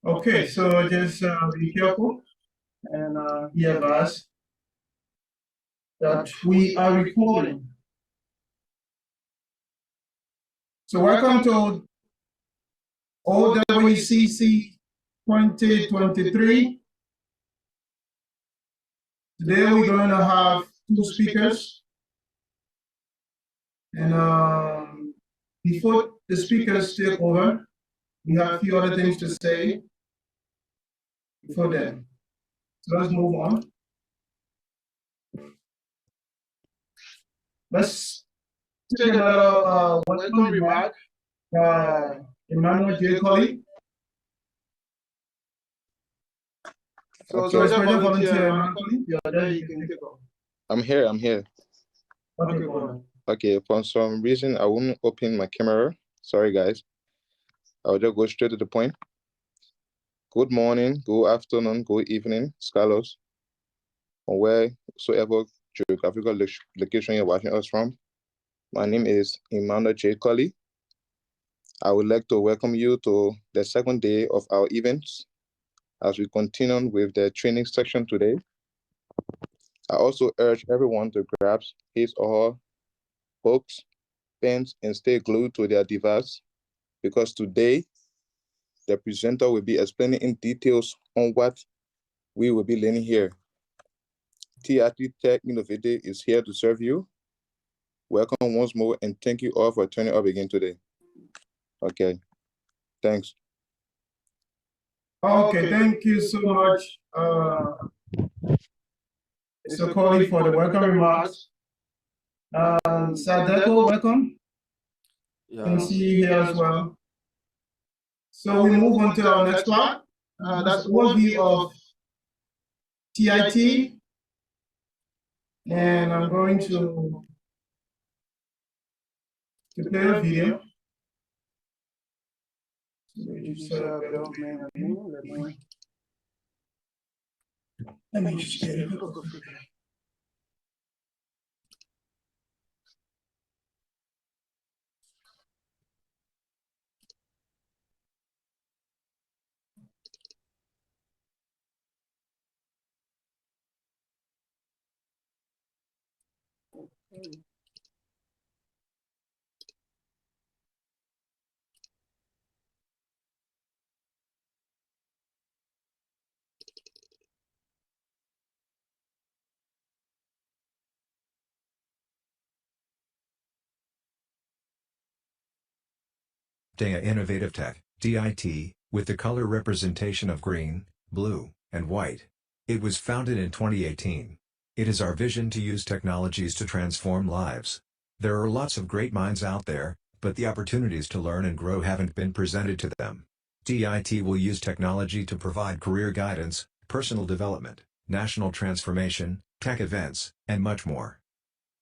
Okay, so just be careful and hear us that we are recording. So welcome to OWCC 2023. Today we're going to have two speakers. And before the speakers take over, we have a few other things to say before then. So let's move on. Let's take another welcome remark. Emmanuel DehKontee. So Special Volunteer Emmanuel, you're there, you can take off. I'm here. Okay, go on. Okay, for some reason I won't open my camera. Sorry guys. I'll just go straight to the point. Good morning, good afternoon, good evening, scholars, or wheresoever geographical location you're watching us from. My name is Emmanuel DehKontee. I would like to welcome you to the second day of our events as we continue with the training section today. I also urge everyone to grab his or her books, pens, and stay glued to their device because today the presenter will be explaining in details on what we will be learning here. TIT Tech Innovative is here to serve you. Welcome once more and thank you all for turning up again today. Okay, thanks. Okay, thank you so much, Mr. Coley, for the welcome remarks. Sadeko, welcome. Yeah. Can see you here as well. So we move on to our next part. That's overview of TIT. And I'm going to play a video. Let me just get it. DEA Innovative Tech, DIT, with the color representation of green, blue, and white. It was founded in 2018. It is our vision to use technologies to transform lives. There are lots of great minds out there, but the opportunities to learn and grow haven't been presented to them. DIT will use technology to provide career guidance, personal development, national transformation, tech events, and much more.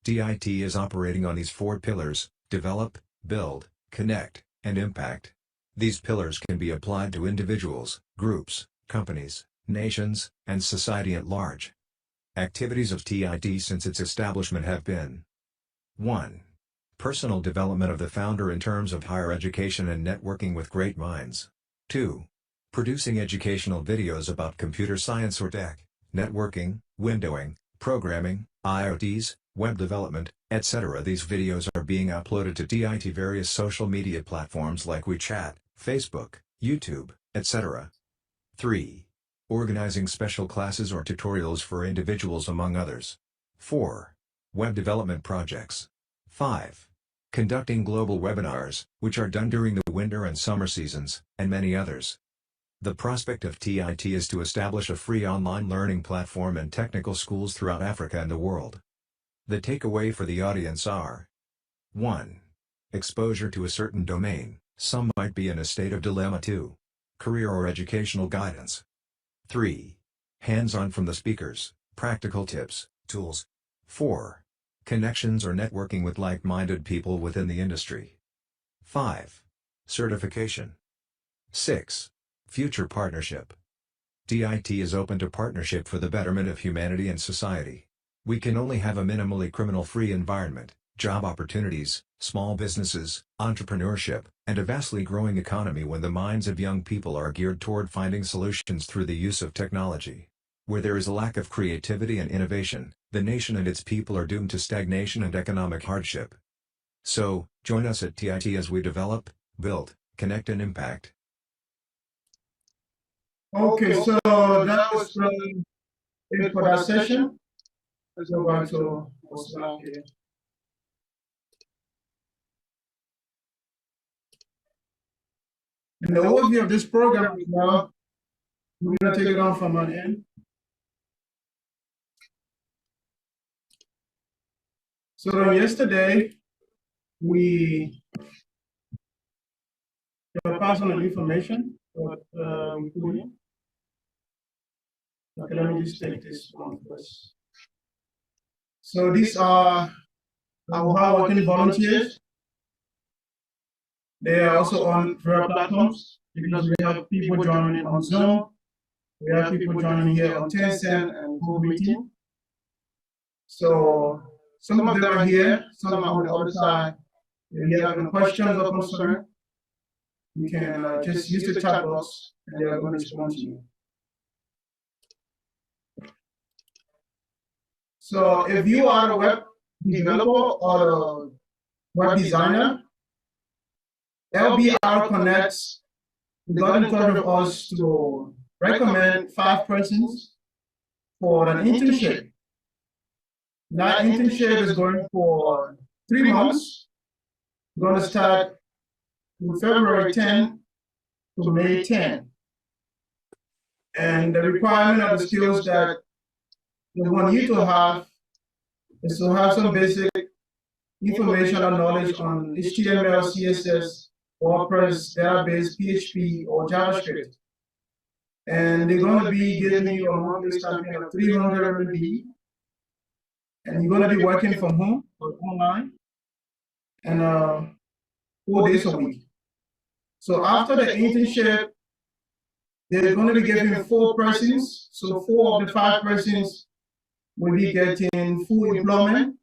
DIT is operating on these four pillars: develop, build, connect, and impact. These pillars can be applied to individuals, groups, companies, nations, and society at large. Activities of TIT since its establishment have been: 1. Personal development of the founder in terms of higher education and networking with great minds. 2. Producing educational videos about computer science or tech, networking, windowing, programming, IoTs, web development, etc. These videos are being uploaded to DIT various social media platforms like WeChat, Facebook, YouTube, etc. 3. Organizing special classes or tutorials for individuals among others. 4. Web development projects. 5. Conducting global webinars, which are done during the winter and summer seasons, and many others. The prospect of TIT is to establish a free online learning platform and technical schools throughout Africa and the world. The takeaway for the audience are: 1. Exposure to a certain domain, some might be in a state of dilemma. 2. Career or educational guidance. 3. Hands-on from the speakers, practical tips, tools. 4. Connections or networking with like-minded people within the industry. 5. Certification. 6. Future partnership. DIT is open to partnership for the betterment of humanity and society. We can only have a minimally criminal-free environment, job opportunities, small businesses, entrepreneurship, and a vastly growing economy when the minds of young people are geared toward finding solutions through the use of technology. Where there is a lack of creativity and innovation, the nation and its people are doomed to stagnation and economic hardship. So, join us at TIT as we develop, build, connect and impact. Okay, so that was it for that session. Let's go back to our slide here. And the overview of this program is now, we're going to take it on from an end. So yesterday, we passed on information that we put in. Okay, let me just take this one first. So these are our hardworking volunteers. They are also on various platforms because we have people joining on Zoom. We have people joining here on Tencent and Google Meeting. So some of them are here, some are on the other side. If you have any questions or concerns, you can just use the chat box and they are going to respond to you. So if you are a web developer or a web designer, LBR Connects got in touch with us to recommend 5 persons for an internship. That internship is going for 3 months. We're going to start from February 10 to May 10. And the requirement of the skills that they want you to have is to have some basic information and knowledge on HTML, CSS, WordPress, database, PHP, or JavaScript. And they're going to be giving you a monthly stipend of 300 RMB. And you're going to be working from home or online and 4 days a week. So after the internship, they're going to be giving 4 persons. So 4 of the 5 persons will be getting full employment.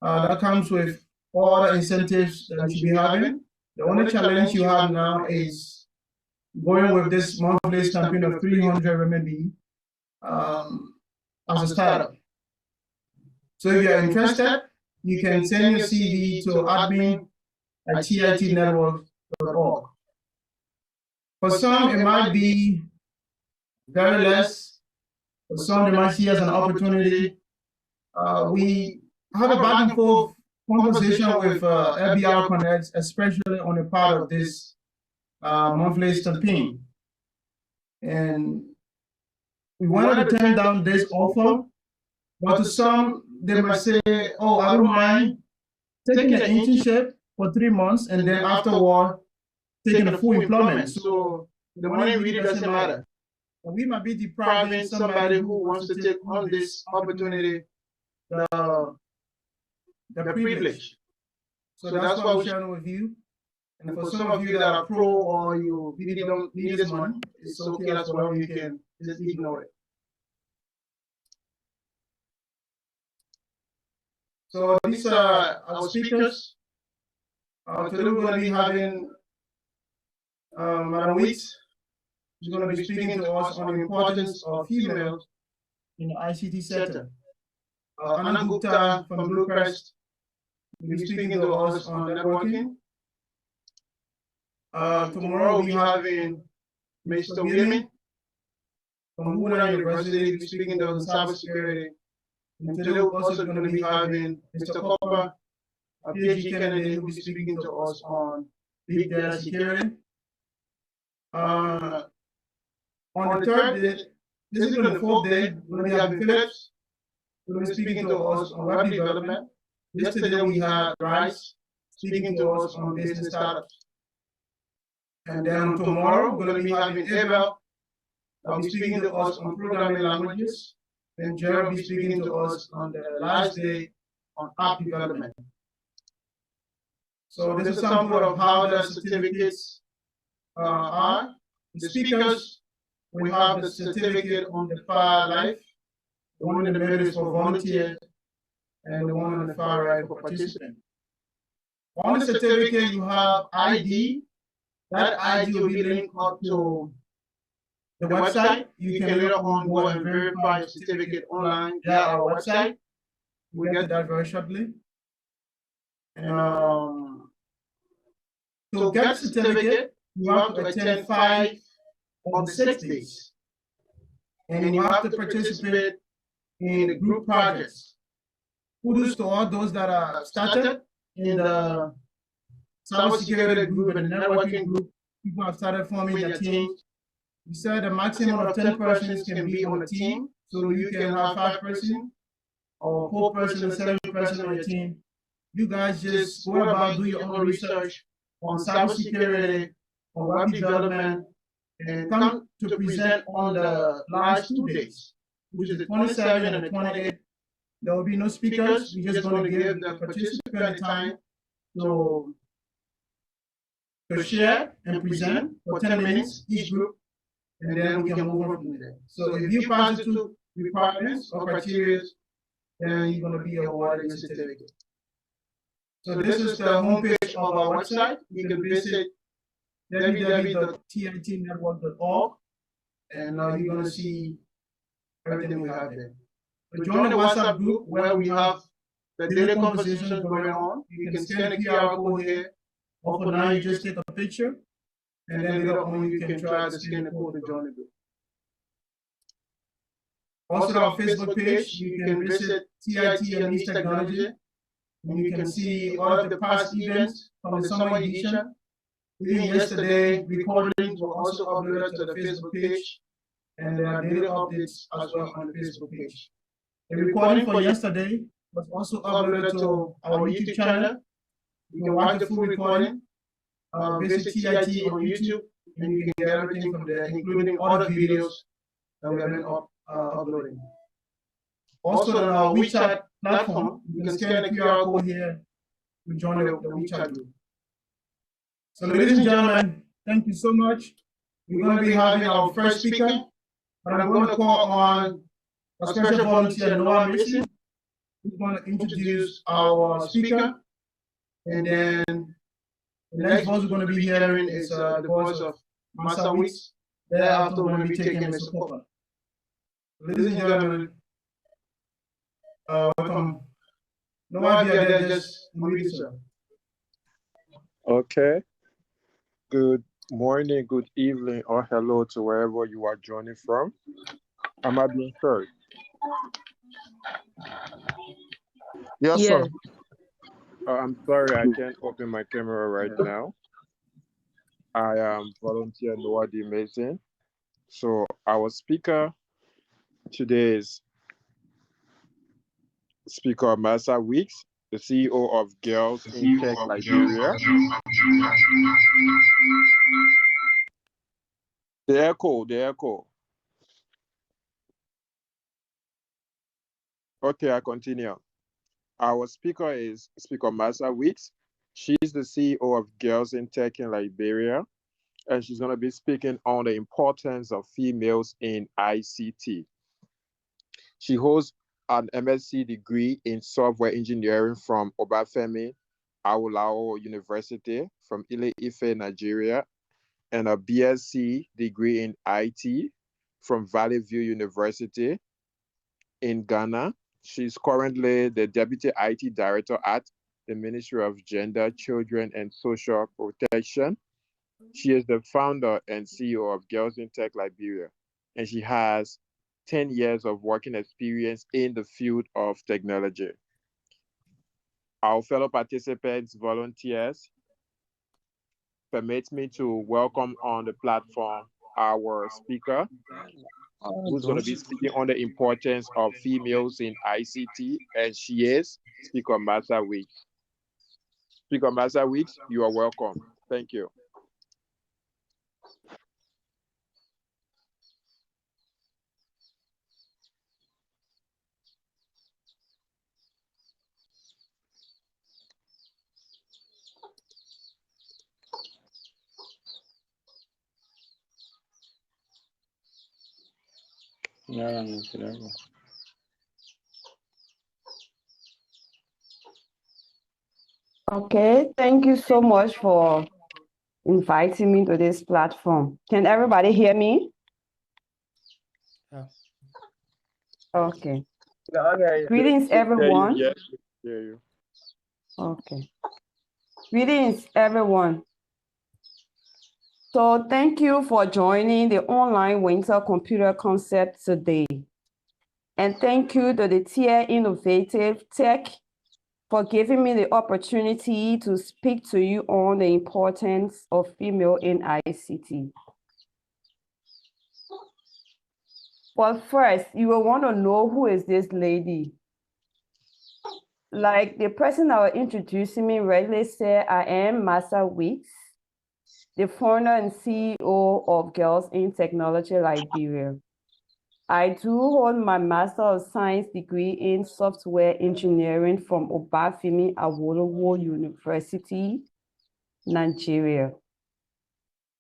That comes with all the incentives that you should be having. The only challenge you have now is going with this monthly stipend of 300 RMB as a startup. So if you're interested, you can send your CV to admin@titnetwork.org. For some, it might be very less. For some, they might see as an opportunity. We have a back and forth conversation with LBR Connects, especially on the part of this monthly stipend. And we wanted to turn down this offer, but to some, they might say, oh, I don't mind taking an internship for 3 months and then afterward taking a full employment. So the money really doesn't matter. And we might be depriving somebody who wants to take on this opportunity the privilege. So that's why we're sharing with you. And for some of you that are pro or you really don't need this money, it's okay as well. You can just ignore it. So these are our speakers. Today we're going to be having Madam Weeks. She's going to be speaking to us on the importance of females in the ICT sector. Anna Gupta from Bluecrest will be speaking to us on networking. Tomorrow we'll be having Mr. William from Huna University will be speaking to us on cybersecurity. And today we're also going to be having Mr. Cuppah, a PhD candidate, who will be speaking to us on big data security. On the 3rd day, this is on the 4th day, we're going to be having Phillips, who will be speaking to us on web development. Yesterday we had Rice speaking to us on business startups. And then tomorrow we're going to be having Abel, who will be speaking to us on programming languages. And Jerry will be speaking to us on the last day on app development. So this is a sample of how the certificates are. The speakers, we have the certificate on the far left. The one in the middle is for volunteers. and the one on the far right for participant. On the certificate, you have ID. That ID will be linked up to the website. You can later on go and verify your certificate online via our website. We'll get to that very shortly. And to get the certificate, you have to attend 5 of the 6 days. And you have to participate in the group projects. Kudos to all those that are started in the cybersecurity group and the networking group. People have started forming their teams. We said a maximum of 10 persons can be on a team, so you can have 5 persons or 4 persons or 7 persons on your team. You guys just go about, do your own research on cybersecurity, on web development, and come to present on the last 2 days, which is the 27th and the 28th. There will be no speakers. We're just going to give the participant time to share and present for 10 minutes each group, and then we can move on from there. So if you pass the 2 requirements or criteria, then you're going to be awarded your certificate. So this is the homepage of our website. You can visit www.titnetwork.org, and now you're going to see everything we have there. So join the WhatsApp group where we have the daily conversations going on. You can scan the QR code here, or for now you just take a picture, and then later on you can try to scan the code to join the group. Also, our Facebook page, you can visit TIT and Niche Technology, and you can see all of the past events from the summer edition. Even yesterday, recordings were also uploaded to the Facebook page, and there are daily updates as well on the Facebook page. The recording for yesterday was also uploaded to our YouTube channel. You can watch the full recording, visit TIT on YouTube, and you can get everything from there, including all the videos that we have been uploading. Also, on our WeChat platform, you can scan the QR code here to join the WeChat group. So, ladies and gentlemen, thank you so much. We're going to be having our first speaker, but I'm going to call on a special volunteer, Noah Mason, who's going to introduce our speaker. And then the next voice we're going to be hearing is the voice of Massa Weeks. Thereafter, we're going to be taking Mr. Cuppah. Ladies and gentlemen, welcome. Noah, if you're there, just unmute yourself. Okay. Good morning, good evening, or hello to wherever you are joining from. Am I being heard? Yes, sir. I'm sorry, I can't open my camera right now. I am volunteer Noah D. Mason. So our speaker today is Speaker Massa Weeks, the CEO of Girls in Tech Liberia. The echo. Okay, I continue. Our speaker is Speaker Massa Weeks. She's the CEO of Girls in Tech in Liberia, and she's going to be speaking on the importance of females in ICT. She holds an MSc degree in software engineering from Obafemi Awolowo University from Ile-Ife, Nigeria, and a BSc degree in IT from Valley View University in Ghana. She's currently the Deputy IT Director at the Ministry of Gender, Children, and Social Protection. She is the founder and CEO of Girls in Tech Liberia, and she has 10 years of working experience in the field of technology. Our fellow participants, volunteers, permit me to welcome on the platform our speaker, who's going to be speaking on the importance of females in ICT, and she is Speaker Massa Weeks. Speaker Massa Weeks, you are welcome. Thank you. Okay, thank you so much for inviting me to this platform. Can everybody hear me? Yeah. Okay. Okay. Greetings, everyone. Yes, hear you. Okay. Greetings, everyone. So thank you for joining the online winter computer concept today. And thank you to the TIER Innovative Tech for giving me the opportunity to speak to you on the importance of female in ICT. But first, you will want to know who is this lady. Like the person that was introducing me regularly said, I am Massa Weeks, the founder and CEO of Girls in Technology Liberia. I do hold my Master of Science degree in Software Engineering from Obafemi Awolowo University, Nigeria.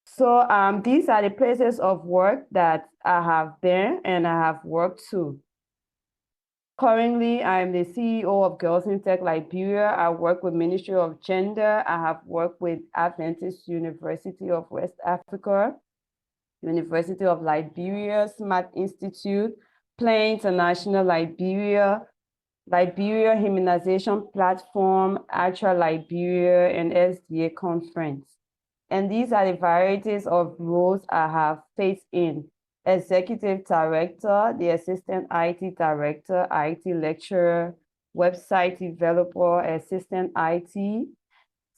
So these are the places of work that I have been and I have worked to. Currently, I'm the CEO of Girls in Tech Liberia. I work with Ministry of Gender. I have worked with Adventist University of West Africa, University of Liberia, Smart Institute, Play International Liberia, Liberia Immunization Platform, Actual Liberia, and SDA Conference. And these are the varieties of roles I have faced in: Executive Director, the Assistant IT Director, IT Lecturer, Website Developer, Assistant IT,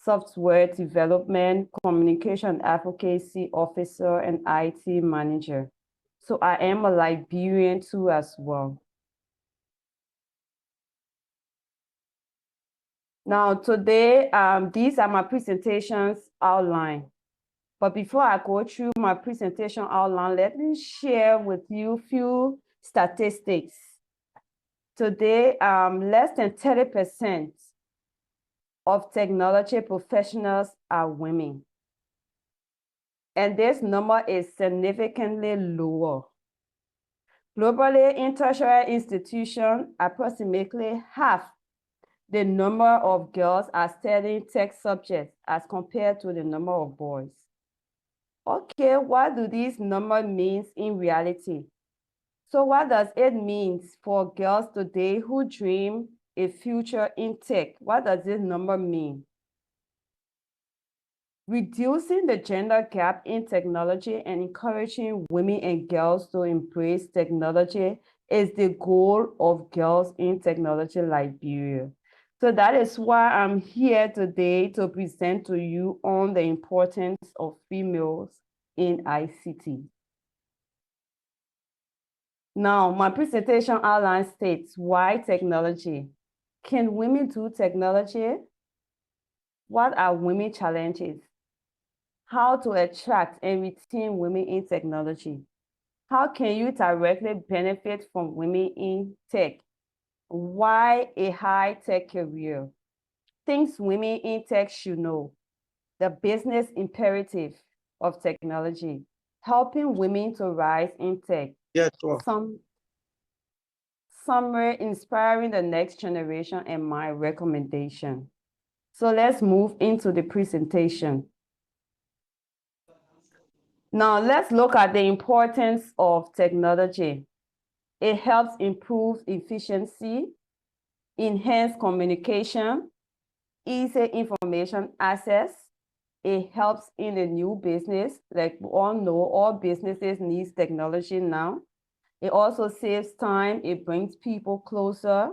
Software Development, Communication Advocacy Officer, and IT Manager. So I am a Liberian too as well. Now today, these are my presentations outline. But before I go through my presentation outline, let me share with you a few statistics. Today, less than 30% of technology professionals are women. And this number is significantly lower. Globally, in tertiary institutions, approximately half the number of girls are studying tech subjects as compared to the number of boys. Okay, what do these numbers mean in reality? So what does it mean for girls today who dream a future in tech? What does this number mean? Reducing the gender gap in technology and encouraging women and girls to embrace technology is the goal of Girls in Technology Liberia. So that is why I'm here today to present to you on the importance of females in ICT. Now, my presentation outline states why technology. Can women do technology? What are women challenges? How to attract and retain women in technology? How can you directly benefit from women in tech? Why a high-tech career? Things women in tech should know. The business imperative of technology. Helping women to rise in tech. Yeah, Summary, inspiring the next generation, and my recommendation. So let's move into the presentation. Now let's look at the importance of technology. It helps improve efficiency, enhance communication, easy information access. It helps in a new business. Like we all know, all businesses need technology now. It also saves time. It brings people closer.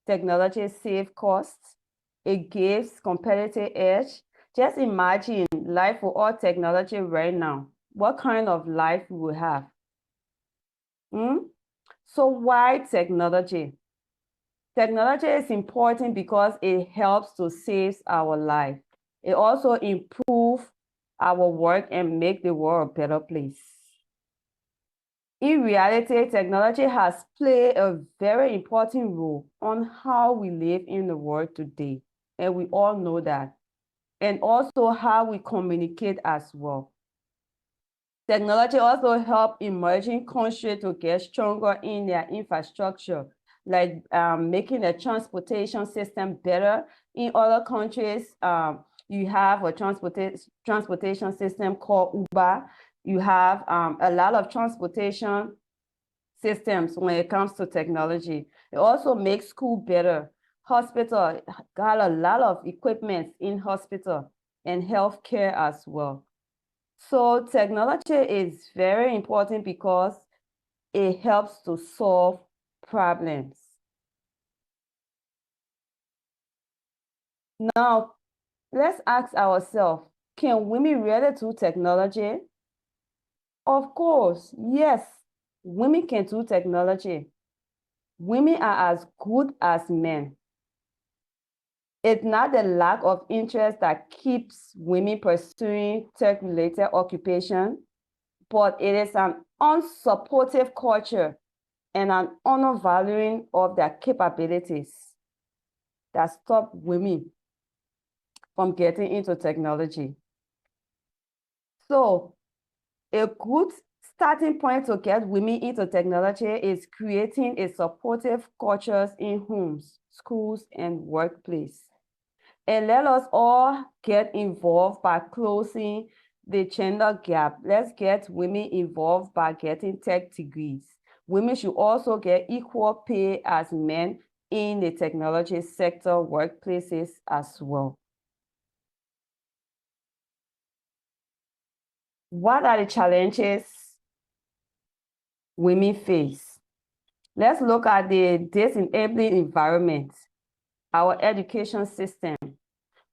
Technology saves costs. It gives competitive edge. Just imagine life with all technology right now. What kind of life we will have? So why technology? Technology is important because it helps to save our life. It also improves our work and make the world a better place. In reality, technology has played a very important role on how we live in the world today, and we all know that, and also how we communicate as well. Technology also helps emerging countries to get stronger in their infrastructure, like making the transportation system better, In other countries, you have a transportation system called Uber. You have a lot of transportation systems when it comes to technology. It also makes school better. Hospital got a lot of equipment in hospital and healthcare as well. So technology is very important because it helps to solve problems. Now, let's ask ourselves, can women really do technology? Of course, yes, women can do technology. Women are as good as men. It's not the lack of interest that keeps women pursuing tech-related occupation, but it is an unsupportive culture and an undervaluing of their capabilities that stop women from getting into technology. So a good starting point to get women into technology is creating a supportive cultures in homes, schools, and workplace. And let us all get involved by closing the gender gap. Let's get women involved by getting tech degrees. Women should also get equal pay as men in the technology sector workplaces as well. What are the challenges women face? Let's look at the disenabling environment, our education system.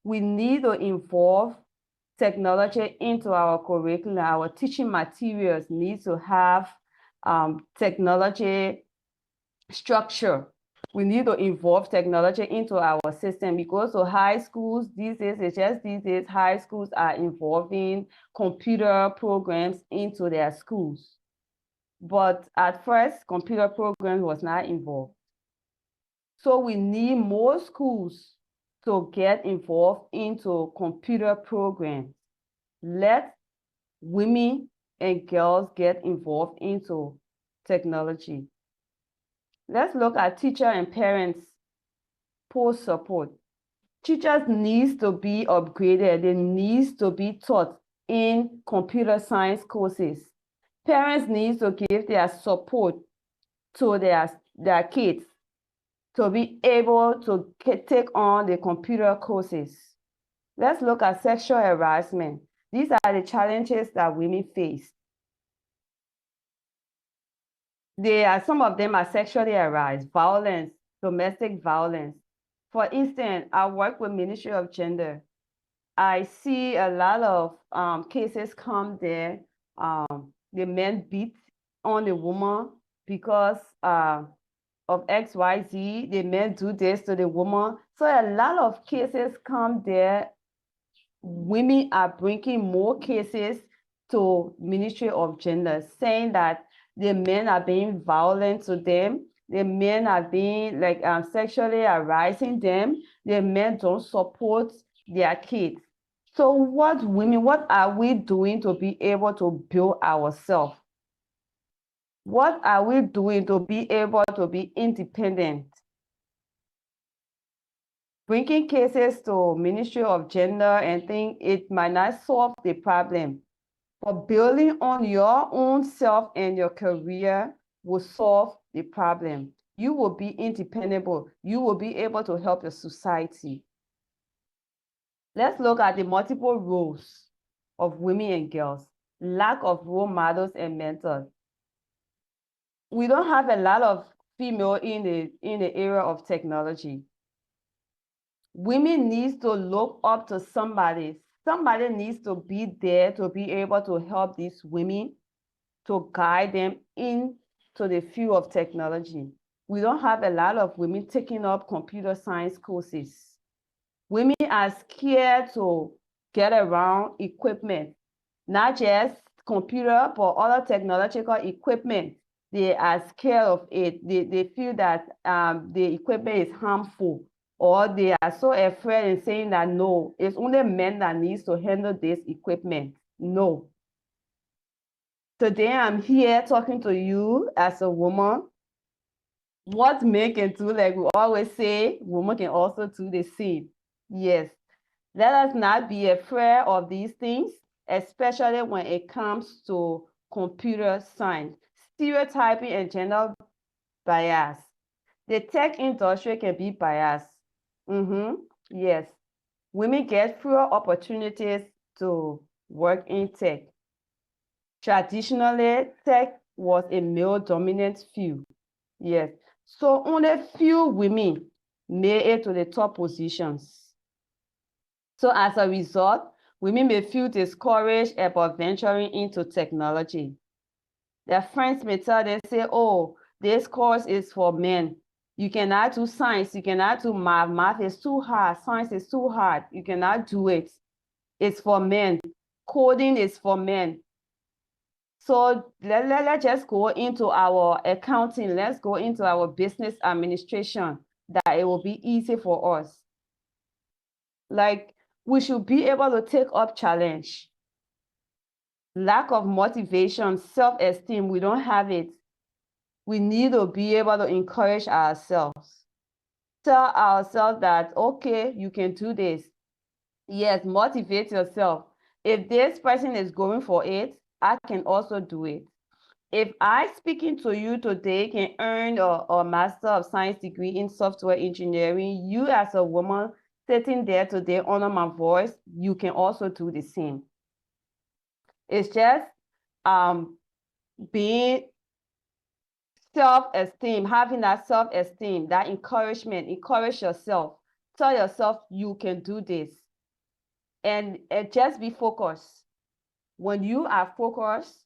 We need to involve technology into our curriculum. Our teaching materials need to have technology structure. We need to involve technology into our system. Because to high schools these days, it's just these days, high schools are involving computer programs into their schools. But at first, computer program was not involved. So we need more schools to get involved into computer programs. Let women and girls get involved into technology. Let's look at teacher and parents post support. Teachers need to be upgraded. They need to be taught in computer science courses. Parents need to give their support to their kids to be able to take on the computer courses. Let's look at sexual harassment. These are the challenges that women face. Some of them are sexually harassed, violence, domestic violence. For instance, I work with Ministry of Gender. I see a lot of cases come there. The men beat on the woman because of XYZ, the men do this to the woman. So a lot of cases come there. Women are bringing more cases to Ministry of Gender, saying that the men are being violent to them. The men are being sexually harassing them. The men don't support their kids. So what are we doing to be able to build ourselves? What are we doing to be able to be independent? Bringing cases to Ministry of Gender and think it might not solve the problem, but building on your own self and your career will solve the problem. You will be independent. You will be able to help your society. Let's look at the multiple roles of women and girls. Lack of role models and mentors. We don't have a lot of female in the area of technology. Women need to look up to somebody. Somebody needs to be there to be able to help these women, to guide them into the field of technology. We don't have a lot of women taking up computer science courses. Women are scared to get around equipment, not just computer, but other technological equipment. They are scared of it. They feel that the equipment is harmful, or they are so afraid and saying that no, it's only men that needs to handle this equipment. No. Today I'm here talking to you as a woman. What men can do, like we always say, women can also do the same. Yes, let us not be afraid of these things, especially when it comes to computer science, stereotyping, and gender bias. The tech industry can be biased. Yes, women get fewer opportunities to work in tech. Traditionally, tech was a male-dominant field. Yes, so only few women made it to the top positions. So as a result, women may feel discouraged about venturing into technology. Their friends may tell them, say, oh, this course is for men. You cannot do science, you cannot do math. Math is too hard, science is too hard. You cannot do it. It's for men. Coding is for men. So let's just go into our accounting. Let's go into our business administration, that it will be easy for us. Like, we should be able to take up challenge. Lack of motivation, self-esteem, we don't have it. We need to be able to encourage ourselves. Tell ourselves that, okay, you can do this. Yes, motivate yourself. If this person is going for it, I can also do it. If I speaking to you today can earn a Master of Science degree in software engineering, you as a woman sitting there today under my voice, you can also do the same. It's just being self-esteem, having that self-esteem, that encouragement, encourage yourself. Tell yourself you can do this. And just be focused. When you are focused,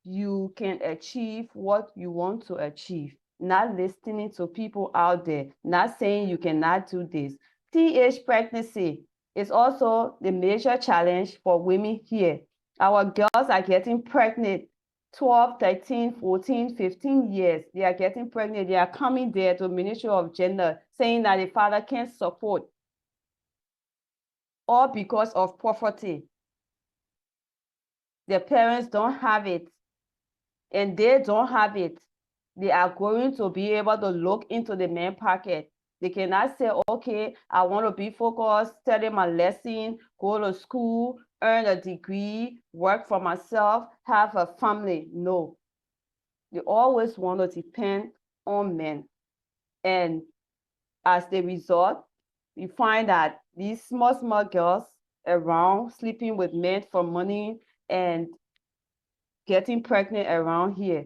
you can achieve what you want to achieve. Not listening to people out there, not saying you cannot do this. Teenage pregnancy is also the major challenge for women here. Our girls are getting pregnant 12, 13, 14, 15 years. They are getting pregnant. They are coming there to Ministry of Gender saying that the father can't support, all because of poverty. The parents don't have it, and they don't have it. They are going to be able to look into the main pocket. They cannot say, okay, I want to be focused, study my lesson, go to school, earn a degree, work for myself, have a family. No. They always want to depend on men. And as the result, we find that these small girls around sleeping with men for money and getting pregnant around here.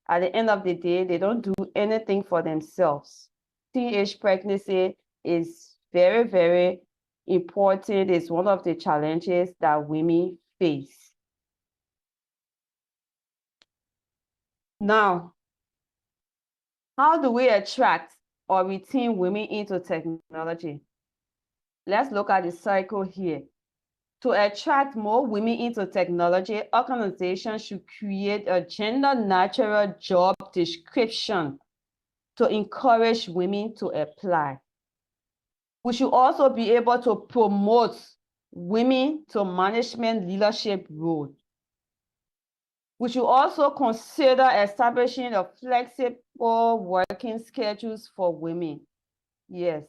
At the end of the day, they don't do anything for themselves. Teenage pregnancy is very, very important. It's one of the challenges that women face. Now, how do we attract or retain women into technology? Let's look at the cycle here. To attract more women into technology, organizations should create a gender-neutral job description to encourage women to apply. We should also be able to promote women to management leadership roles. We should also consider establishing a flexible working schedules for women. Yes.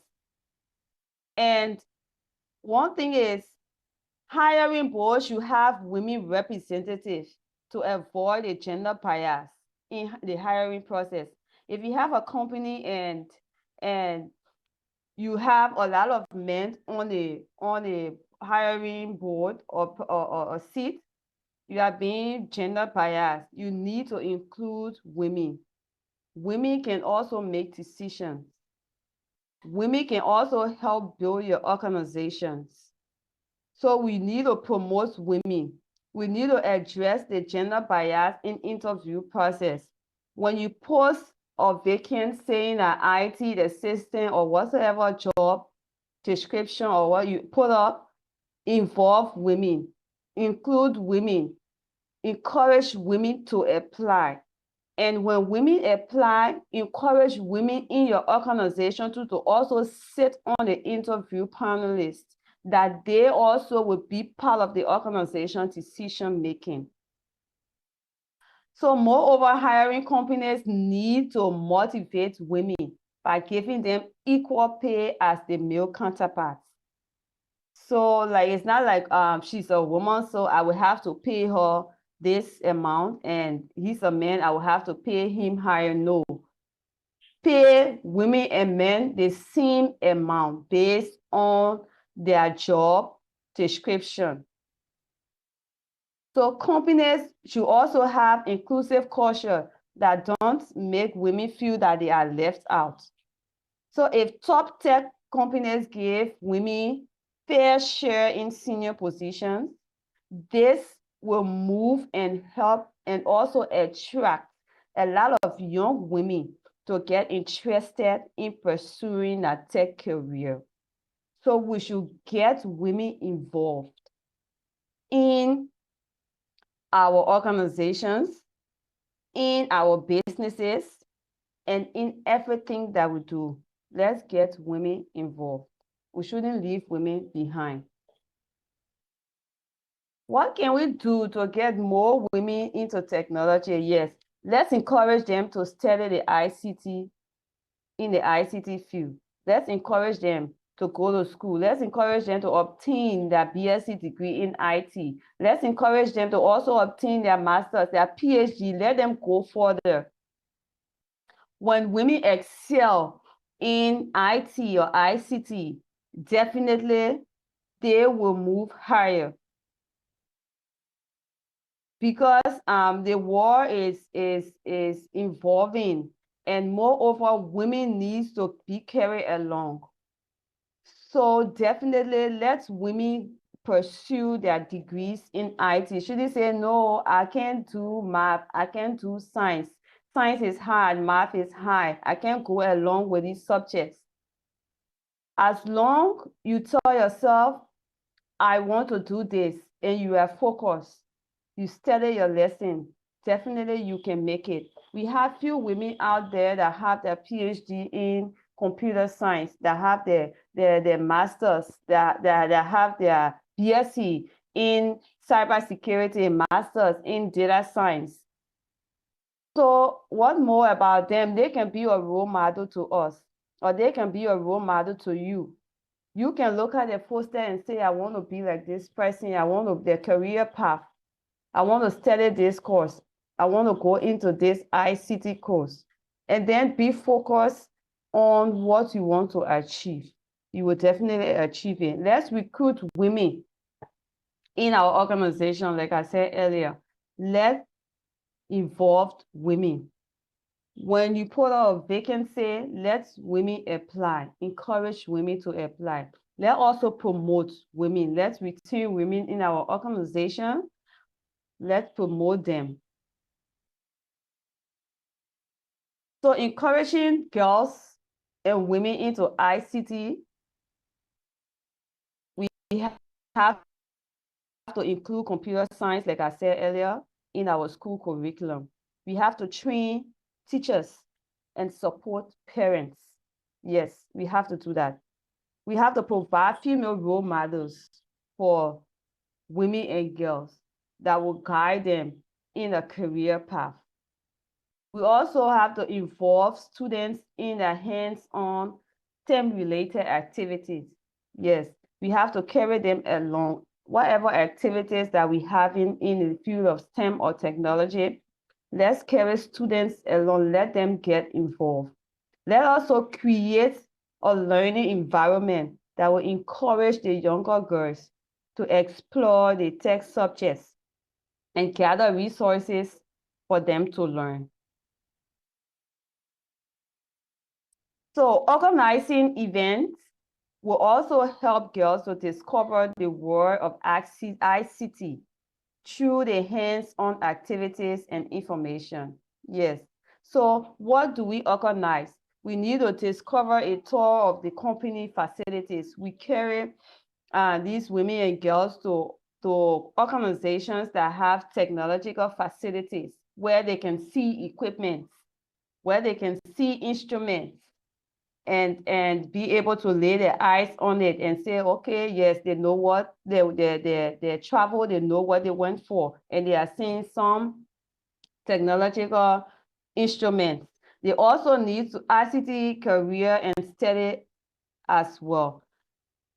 And one thing is, hiring boards should have women representatives to avoid a gender bias in the hiring process. If you have a company and you have a lot of men on a hiring board or a seat, you are being gender biased. You need to include women. Women can also make decisions. Women can also help build your organizations. So we need to promote women. We need to address the gender bias in interview process. When you post a vacant saying that IT, the system, or whatsoever job description or what you put up, involve women, include women, encourage women to apply. And when women apply, encourage women in your organization to also sit on the interview panel list, that they also will be part of the organization decision making. So moreover, hiring companies need to motivate women by giving them equal pay as the male counterparts. So like, it's not like she's a woman, so I will have to pay her this amount, and he's a man, I will have to pay him higher. No. Pay women and men the same amount based on their job description. So companies should also have inclusive culture that don't make women feel that they are left out. So if top tech companies give women fair share in senior positions, this will move and help and also attract a lot of young women to get interested in pursuing a tech career. So we should get women involved in our organizations, in our businesses, and in everything that we do. Let's get women involved. We shouldn't leave women behind. What can we do to get more women into technology? Yes, let's encourage them to study the ICT in the ICT field. Let's encourage them to go to school. Let's encourage them to obtain their BSc degree in IT. Let's encourage them to also obtain their master's, their PhD. Let them go further. When women excel in IT or ICT, definitely they will move higher. Because the war is evolving, and moreover, women needs to be carried along. So definitely let women pursue their degrees in IT. Should they say, no, I can't do math, I can't do science. Science is hard, math is high. I can't go along with these subjects. As long you tell yourself, I want to do this, and you are focused, you study your lesson, definitely you can make it. We have few women out there that have their PhD in computer science, that have their masters, that have their BSc in cybersecurity, masters in data science. So what more about them? They can be a role model to us, or they can be a role model to you. You can look at their poster and say, I want to be like this person. I want to their career path. I want to study this course. I want to go into this ICT course. And then be focused on what you want to achieve. You will definitely achieve it. Let's recruit women in our organization. Like I said earlier, let's involve women. When you put out a vacancy, let women apply. Encourage women to apply. Let's also promote women. Let's retain women in our organization. Let's promote them. So encouraging girls and women into ICT, we have to include computer science, like I said earlier, in our school curriculum. We have to train teachers and support parents. Yes, we have to do that. We have to provide female role models for women and girls that will guide them in a career path. We also have to involve students in their hands-on STEM-related activities. Yes, we have to carry them along. Whatever activities that we have in the field of STEM or technology, let's carry students along, let them get involved. Let us also create a learning environment that will encourage the younger girls to explore the tech subjects and gather resources for them to learn. So organizing events will also help girls to discover the world of ICT through the hands-on activities and information. Yes. So what do we organize? We need to discover a tour of the company facilities. We carry these women and girls to organizations that have technological facilities where they can see equipment, where they can see instruments, and be able to lay their eyes on it and say, okay, yes, they know what they travel, they know what they went for, and they are seeing some technological instruments. They also need to ICT career and study as well.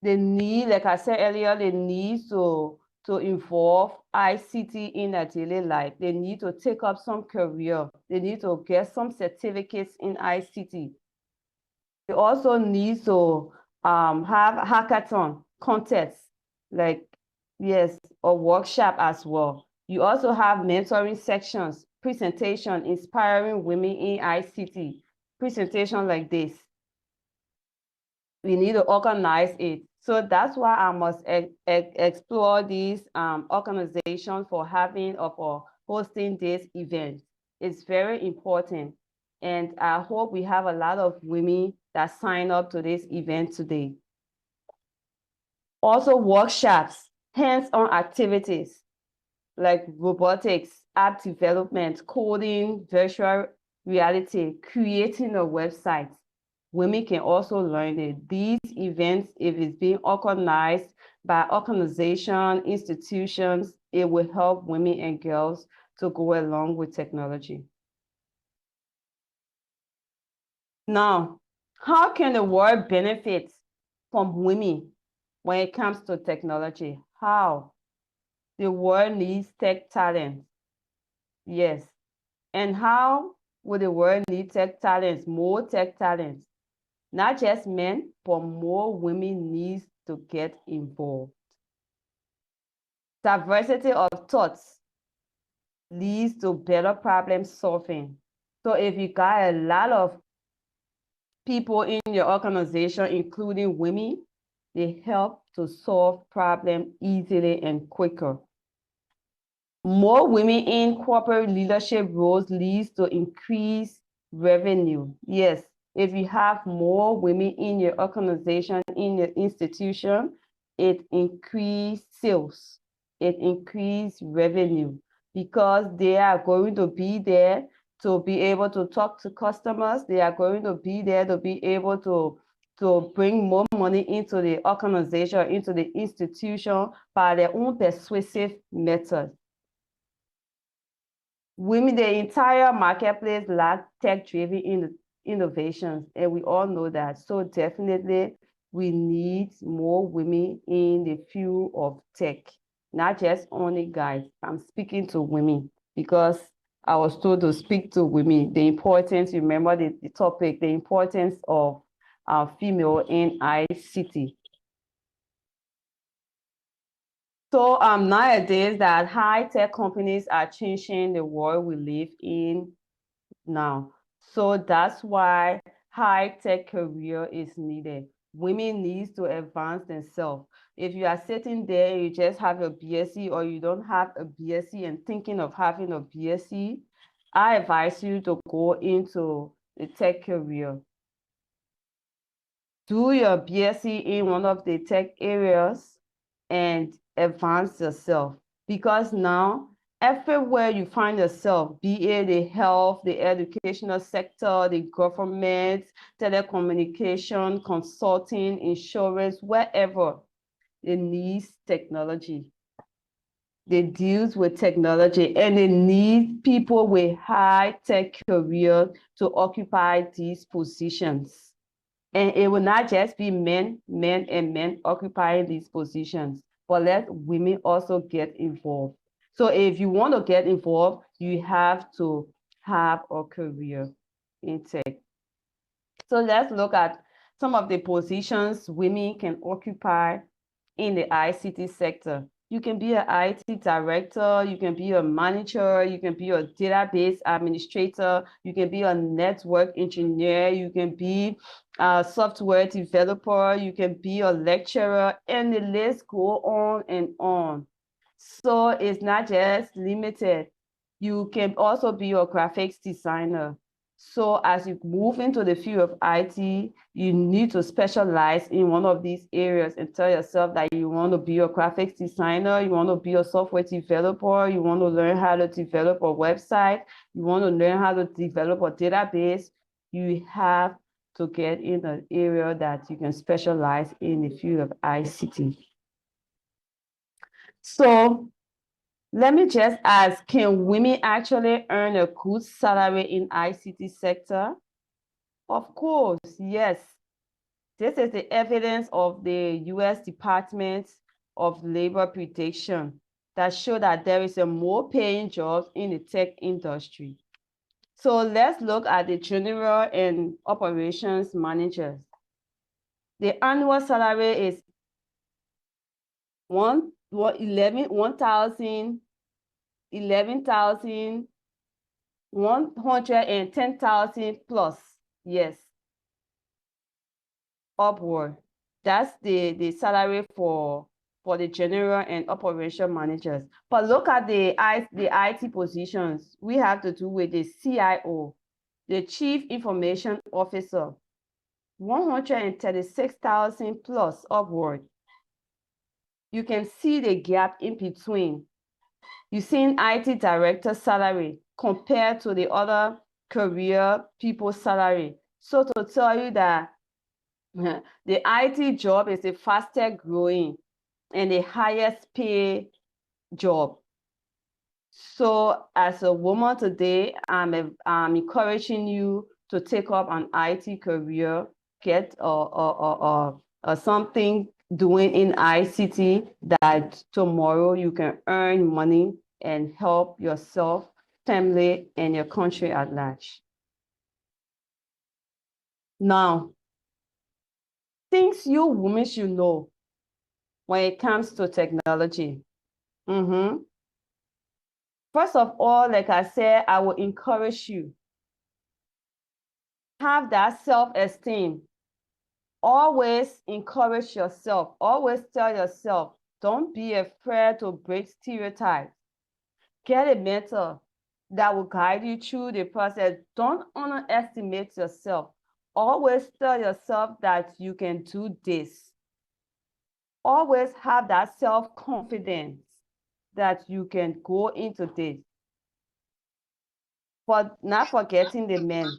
They need, like I said earlier, they need to involve ICT in their daily life. They need to take up some career. They need to get some certificates in ICT. They also need to have hackathon contests, like, yes, or workshop as well. You also have mentoring sections, presentation, inspiring women in ICT, presentation like this. We need to organize it. So that's why I must explore these organizations for having or for hosting this event. It's very important. And I hope we have a lot of women that sign up to this event today. Also workshops, hands-on activities like robotics, app development, coding, virtual reality, creating a website. Women can also learn it. These events, if it's being organized by organizations, institutions, it will help women and girls to go along with technology. Now, how can the world benefit from women when it comes to technology? How? The world needs tech talent. Yes. And how would the world need tech talents, more tech talents? Not just men, but more women need to get involved. Diversity of thoughts leads to better problem solving. So if you got a lot of people in your organization, including women, they help to solve problems easily and quicker. More women in corporate leadership roles leads to increased revenue. Yes, if you have more women in your organization, in your institution, it increases sales, it increases revenue, because they are going to be there to be able to talk to customers. They are going to be there to be able to bring more money into the organization, into the institution by their own persuasive methods. Women, the entire marketplace lack tech-driven innovations, and we all know that. So definitely, we need more women in the field of tech, not just only guys. I'm speaking to women because I was told to speak to women. The importance, remember the topic, the importance of female in ICT. So nowadays that high-tech companies are changing the world we live in now. So that's why high-tech career is needed. Women need to advance themselves. If you are sitting there and you just have a BSc, or you don't have a BSc and thinking of having a BSc, I advise you to go into the tech career. Do your BSc in one of the tech areas and advance yourself, because now everywhere you find yourself, be it the health, the educational sector, the government, telecommunication, consulting, insurance, wherever, it needs technology. They deal with technology, and they need people with high-tech career to occupy these positions. And it will not just be men occupying these positions, but let women also get involved. So if you want to get involved, you have to have a career in tech. So let's look at some of the positions women can occupy in the ICT sector. You can be an IT director, you can be a manager, you can be a database administrator, you can be a network engineer, you can be a software developer, you can be a lecturer, and the list go on and on. So it's not just limited. You can also be a graphics designer. So as you move into the field of IT, you need to specialize in one of these areas and tell yourself that you want to be a graphics designer, you want to be a software developer, you want to learn how to develop a website, you want to learn how to develop a database. You have to get in an area that you can specialize in the field of ICT. So let me just ask, can women actually earn a good salary in ICT sector? Of course, yes. This is the evidence of the U.S. Department of Labor prediction that show that there is a more paying job in the tech industry. So let's look at the general and operations managers. The annual salary is $11,110,000 plus. Yes, upward. That's the salary for the general and operation managers. But look at the IT positions. We have to do with the CIO, the Chief Information Officer, 136,000 plus upward. You can see the gap in between. You see IT director salary compared to the other career people's salary. So to tell you that the IT job is the fastest growing and the highest pay job. So as a woman today, I'm encouraging you to take up an IT career, get something doing in ICT that tomorrow you can earn money and help yourself, family, and your country at large. Now, things you women should know when it comes to technology. First of all, like I said, I will encourage you. Have that self-esteem. Always encourage yourself. Always tell yourself, don't be afraid to break stereotypes. Get a mentor that will guide you through the process. Don't underestimate yourself. Always tell yourself that you can do this. Always have that self-confidence that you can go into this. But not forgetting the men.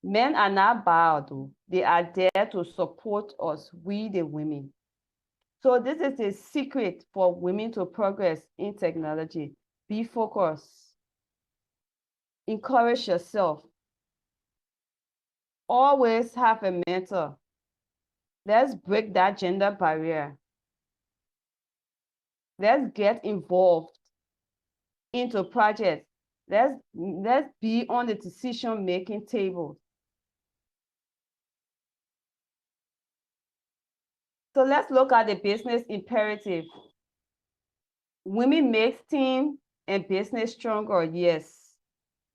Men are not bad, they are there to support us, we the women. So this is the secret for women to progress in technology. Be focused. Encourage yourself. Always have a mentor. Let's break that gender barrier. Let's get involved into projects. Let's be on the decision-making table. So let's look at the business imperative. Women make team and business stronger, yes.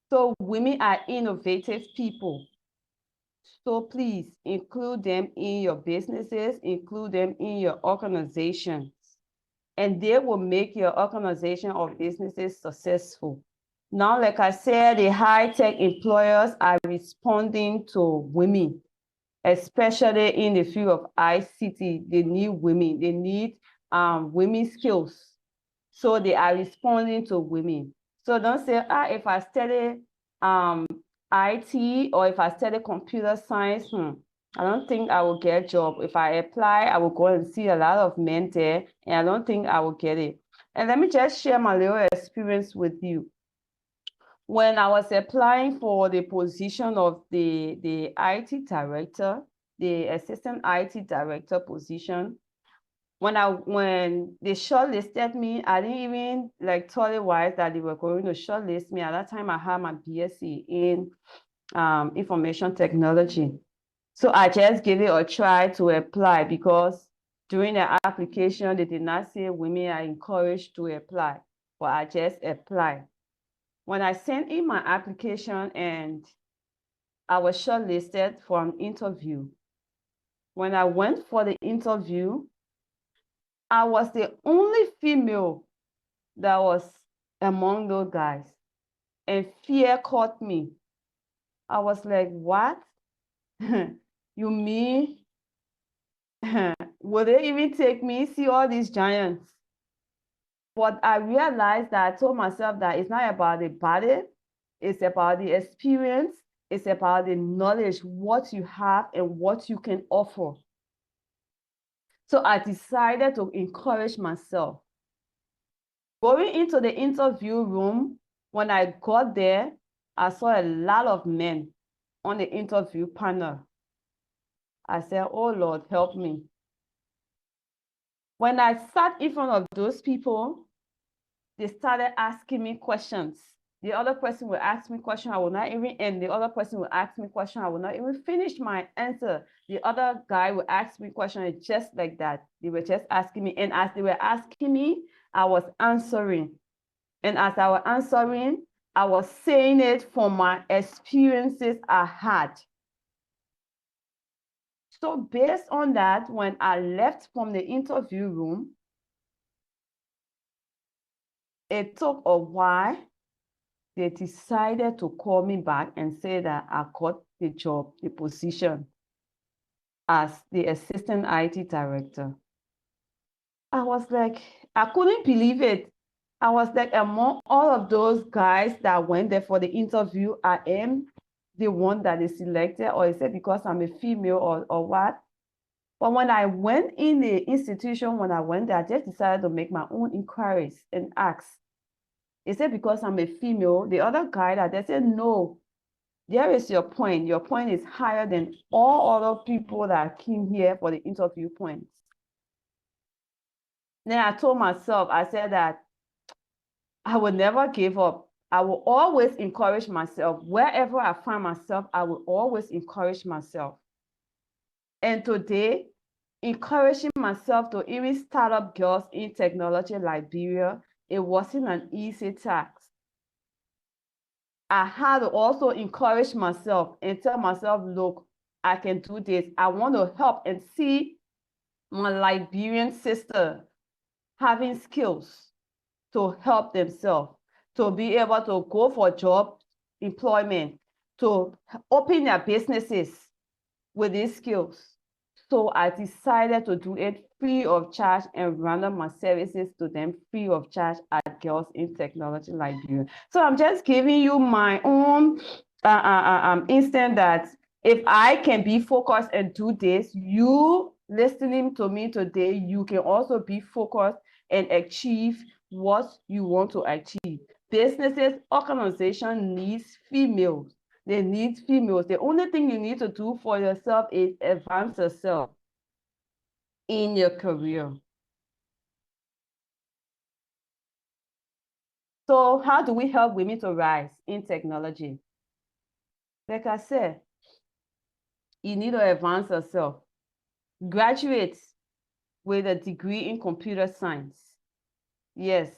So women are innovative people. So please include them in your businesses, include them in your organizations, and they will make your organization or businesses successful. Now, like I said, the high-tech employers are responding to women, especially in the field of ICT. They need women, they need women's skills. So they are responding to women. So don't say, if I study IT or if I study computer science, I don't think I will get a job. If I apply, I will go and see a lot of men there, and I don't think I will get it. And let me just share my little experience with you. When I was applying for the position of the IT director, the assistant IT director position, when they shortlisted me, I didn't even tell it wise that they were going to shortlist me. At that time, I had my BSc in information technology. So I just gave it a try to apply, because during the application, they did not say women are encouraged to apply, but I just applied. When I sent in my application and I was shortlisted for an interview, when I went for the interview, I was the only female that was among those guys, and fear caught me. I was like, what? You mean, will they even take me? See all these giants? But I realized that I told myself that it's not about the body, it's about the experience, it's about the knowledge, what you have and what you can offer. So I decided to encourage myself. Going into the interview room, when I got there, I saw a lot of men on the interview panel. I said, oh Lord, help me. When I sat in front of those people, they started asking me questions. The other person will ask me question, I will not even end. The other person will ask me question, I will not even finish my answer. The other guy will ask me question, just like that. They were just asking me, and as they were asking me, I was answering. And as I was answering, I was saying it from my experiences I had. So based on that, when I left from the interview room, it took a while. They decided to call me back and say that I got the job, the position as the assistant IT director. I was like, I couldn't believe it. I was like, among all of those guys that went there for the interview, I am the one that is selected, or is it because I'm a female or what? But when I went in the institution, when I went there, I just decided to make my own inquiries and ask, is it because I'm a female? The other guy that they said, no, there is your point. Your point is higher than all other people that came here for the interview points. Then I told myself, I said that I will never give up. I will always encourage myself. Wherever I find myself, I will always encourage myself. And today, encouraging myself to even start up Girls in Technology Liberia, it wasn't an easy task. I had to also encourage myself and tell myself, look, I can do this. I want to help and see my Liberian sister having skills to help themselves, to be able to go for job employment, to open their businesses with these skills. So I decided to do it free of charge and render my services to them free of charge at Girls in Technology Liberia. So I'm just giving you my own instant that if I can be focused and do this, you listening to me today, you can also be focused and achieve what you want to achieve. Businesses, organization needs females. They need females. The only thing you need to do for yourself is advance yourself in your career. So how do we help women to rise in technology? Like I said, you need to advance yourself. Graduate with a degree in computer science. Yes.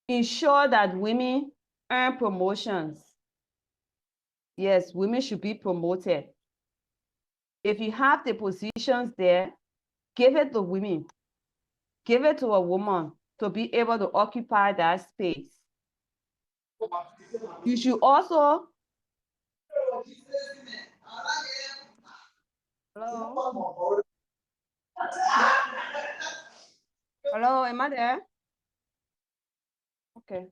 Ensure that women earn promotions. Yes, women should be promoted. If you have the positions there, give it to women. Give it to a woman to be able to occupy that space. You should also... Hello? Hello, am I there? Okay.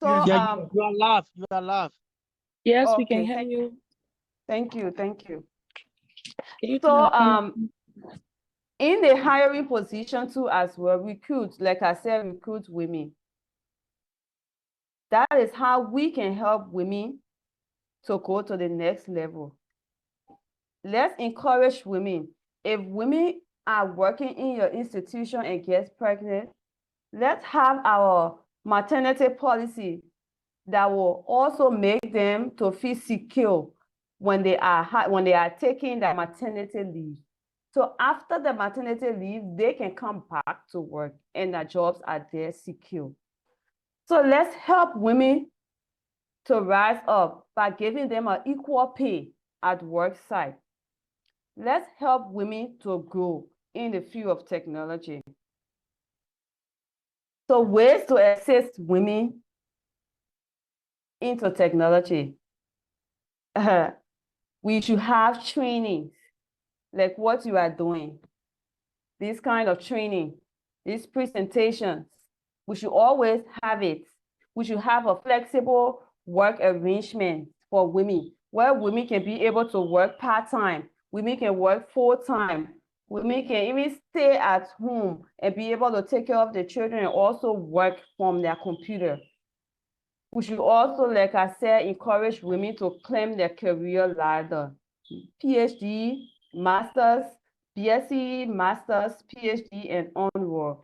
So, Yeah, you are live. You are live. Yes, we okay, can hear you. Thank you, thank you. Can you So, tell me? in the hiring position too as well, recruit, like I said, recruit women. That is how we can help women to go to the next level. Let's encourage women. If women are working in your institution and get pregnant, let's have our maternity policy that will also make them to feel secure when they are taking their maternity leave. So after the maternity leave, they can come back to work and their jobs are there secure. So let's help women to rise up by giving them an equal pay at work site. Let's help women to grow in the field of technology. So ways to assist women into technology. We should have trainings like what you are doing. This kind of training, these presentations, we should always have it. We should have a flexible work arrangement for women, where women can be able to work part-time, women can work full-time, women can even stay at home and be able to take care of the children and also work from their computer. We should also, like I said, encourage women to climb their career ladder. PhD, Masters, BSc, Masters, PhD, and onward.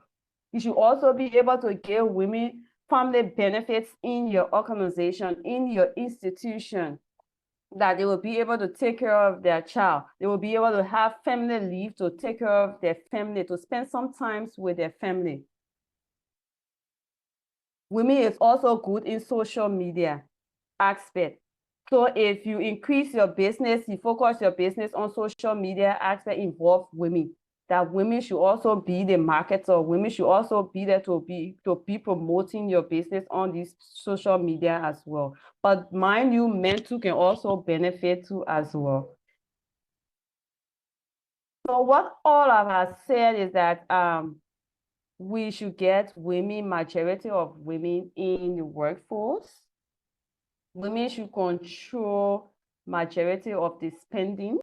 You should also be able to give women family benefits in your organization, in your institution, that they will be able to take care of their child. They will be able to have family leave to take care of their family, to spend some time with their family. Women is also good in social media aspect. So if you increase your business, you focus your business on social media aspect, involve women. That women should also be the marketer. Women should also be there to be promoting your business on this social media as well. But mind you, men too can also benefit too as well. So what all of us said is that we should get women, majority of women in the workforce. Women should control majority of the spending.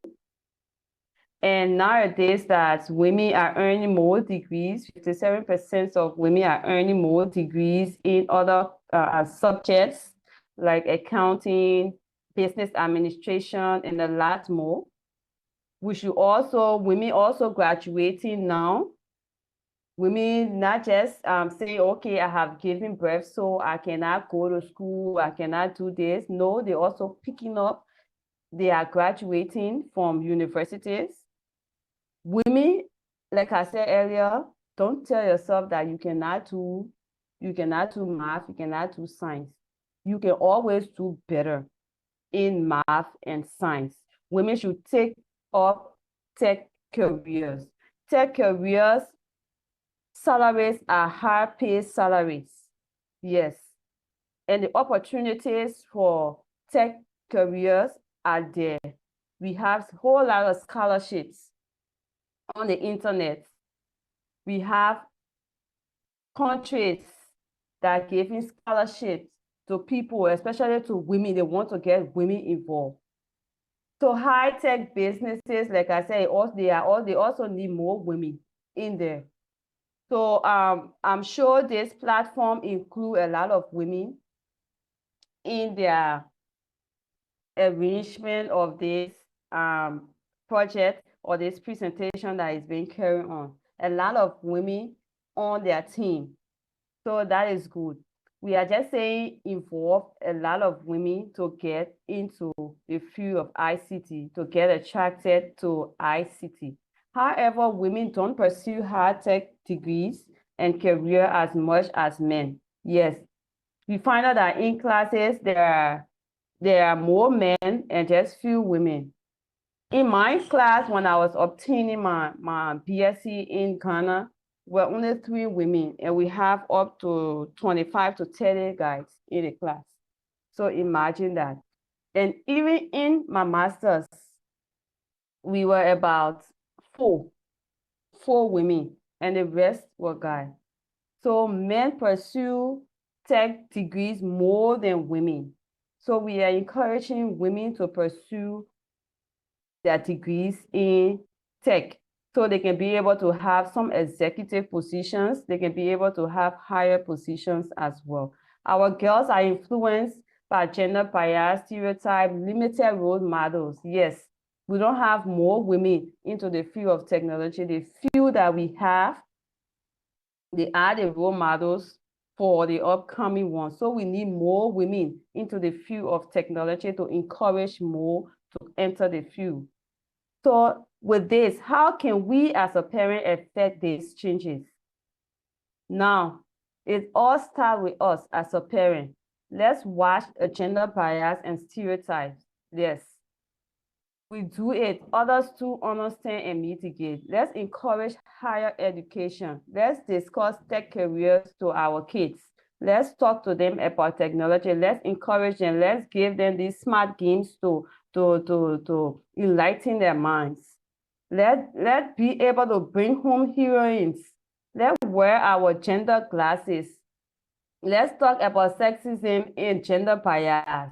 And nowadays that women are earning more degrees, 57% of women are earning more degrees in other subjects like accounting, business administration, and a lot more. We should also, women also graduating now. Women not just say, okay, I have given birth, so I cannot go to school, I cannot do this. No, they're also picking up. They are graduating from universities. Women, like I said earlier, don't tell yourself that you cannot do math, you cannot do science. You can always do better in math and science. Women should take up tech careers. Tech careers, salaries are high paid salaries. Yes. And the opportunities for tech careers are there. We have a whole lot of scholarships on the internet. We have countries that are giving scholarships to people, especially to women. They want to get women involved. So high-tech businesses, like I said, they also need more women in there. So I'm sure this platform includes a lot of women in their arrangement of this project or this presentation that is being carried on. A lot of women on their team. So that is good. We are just saying involve a lot of women to get into the field of ICT, to get attracted to ICT. However, women don't pursue high-tech degrees and career as much as men. Yes, we find out that in classes, there are more men and just few women. In my class, when I was obtaining my BSc in Ghana, we're only 3 women, and we have up to 25 to 30 guys in the class. So imagine that. And even in my master's, we were about 4 women, and the rest were guys. So men pursue tech degrees more than women. So we are encouraging women to pursue their degrees in tech, so they can be able to have some executive positions. They can be able to have higher positions as well. Our girls are influenced by gender bias, stereotype, limited role models. Yes, we don't have more women into the field of technology. The few that we have, they are the role models for the upcoming ones. So we need more women into the field of technology to encourage more to enter the field. So with this, how can we as a parent affect these changes? Now, it all starts with us as a parent. Let's watch a gender bias and stereotypes. Yes, we do it. Others too understand and mitigate. Let's encourage higher education. Let's discuss tech careers to our kids. Let's talk to them about technology. Let's encourage them. Let's give them these smart games to enlighten their minds. Let's be able to bring home heroines. Let's wear our gender glasses. Let's talk about sexism and gender bias.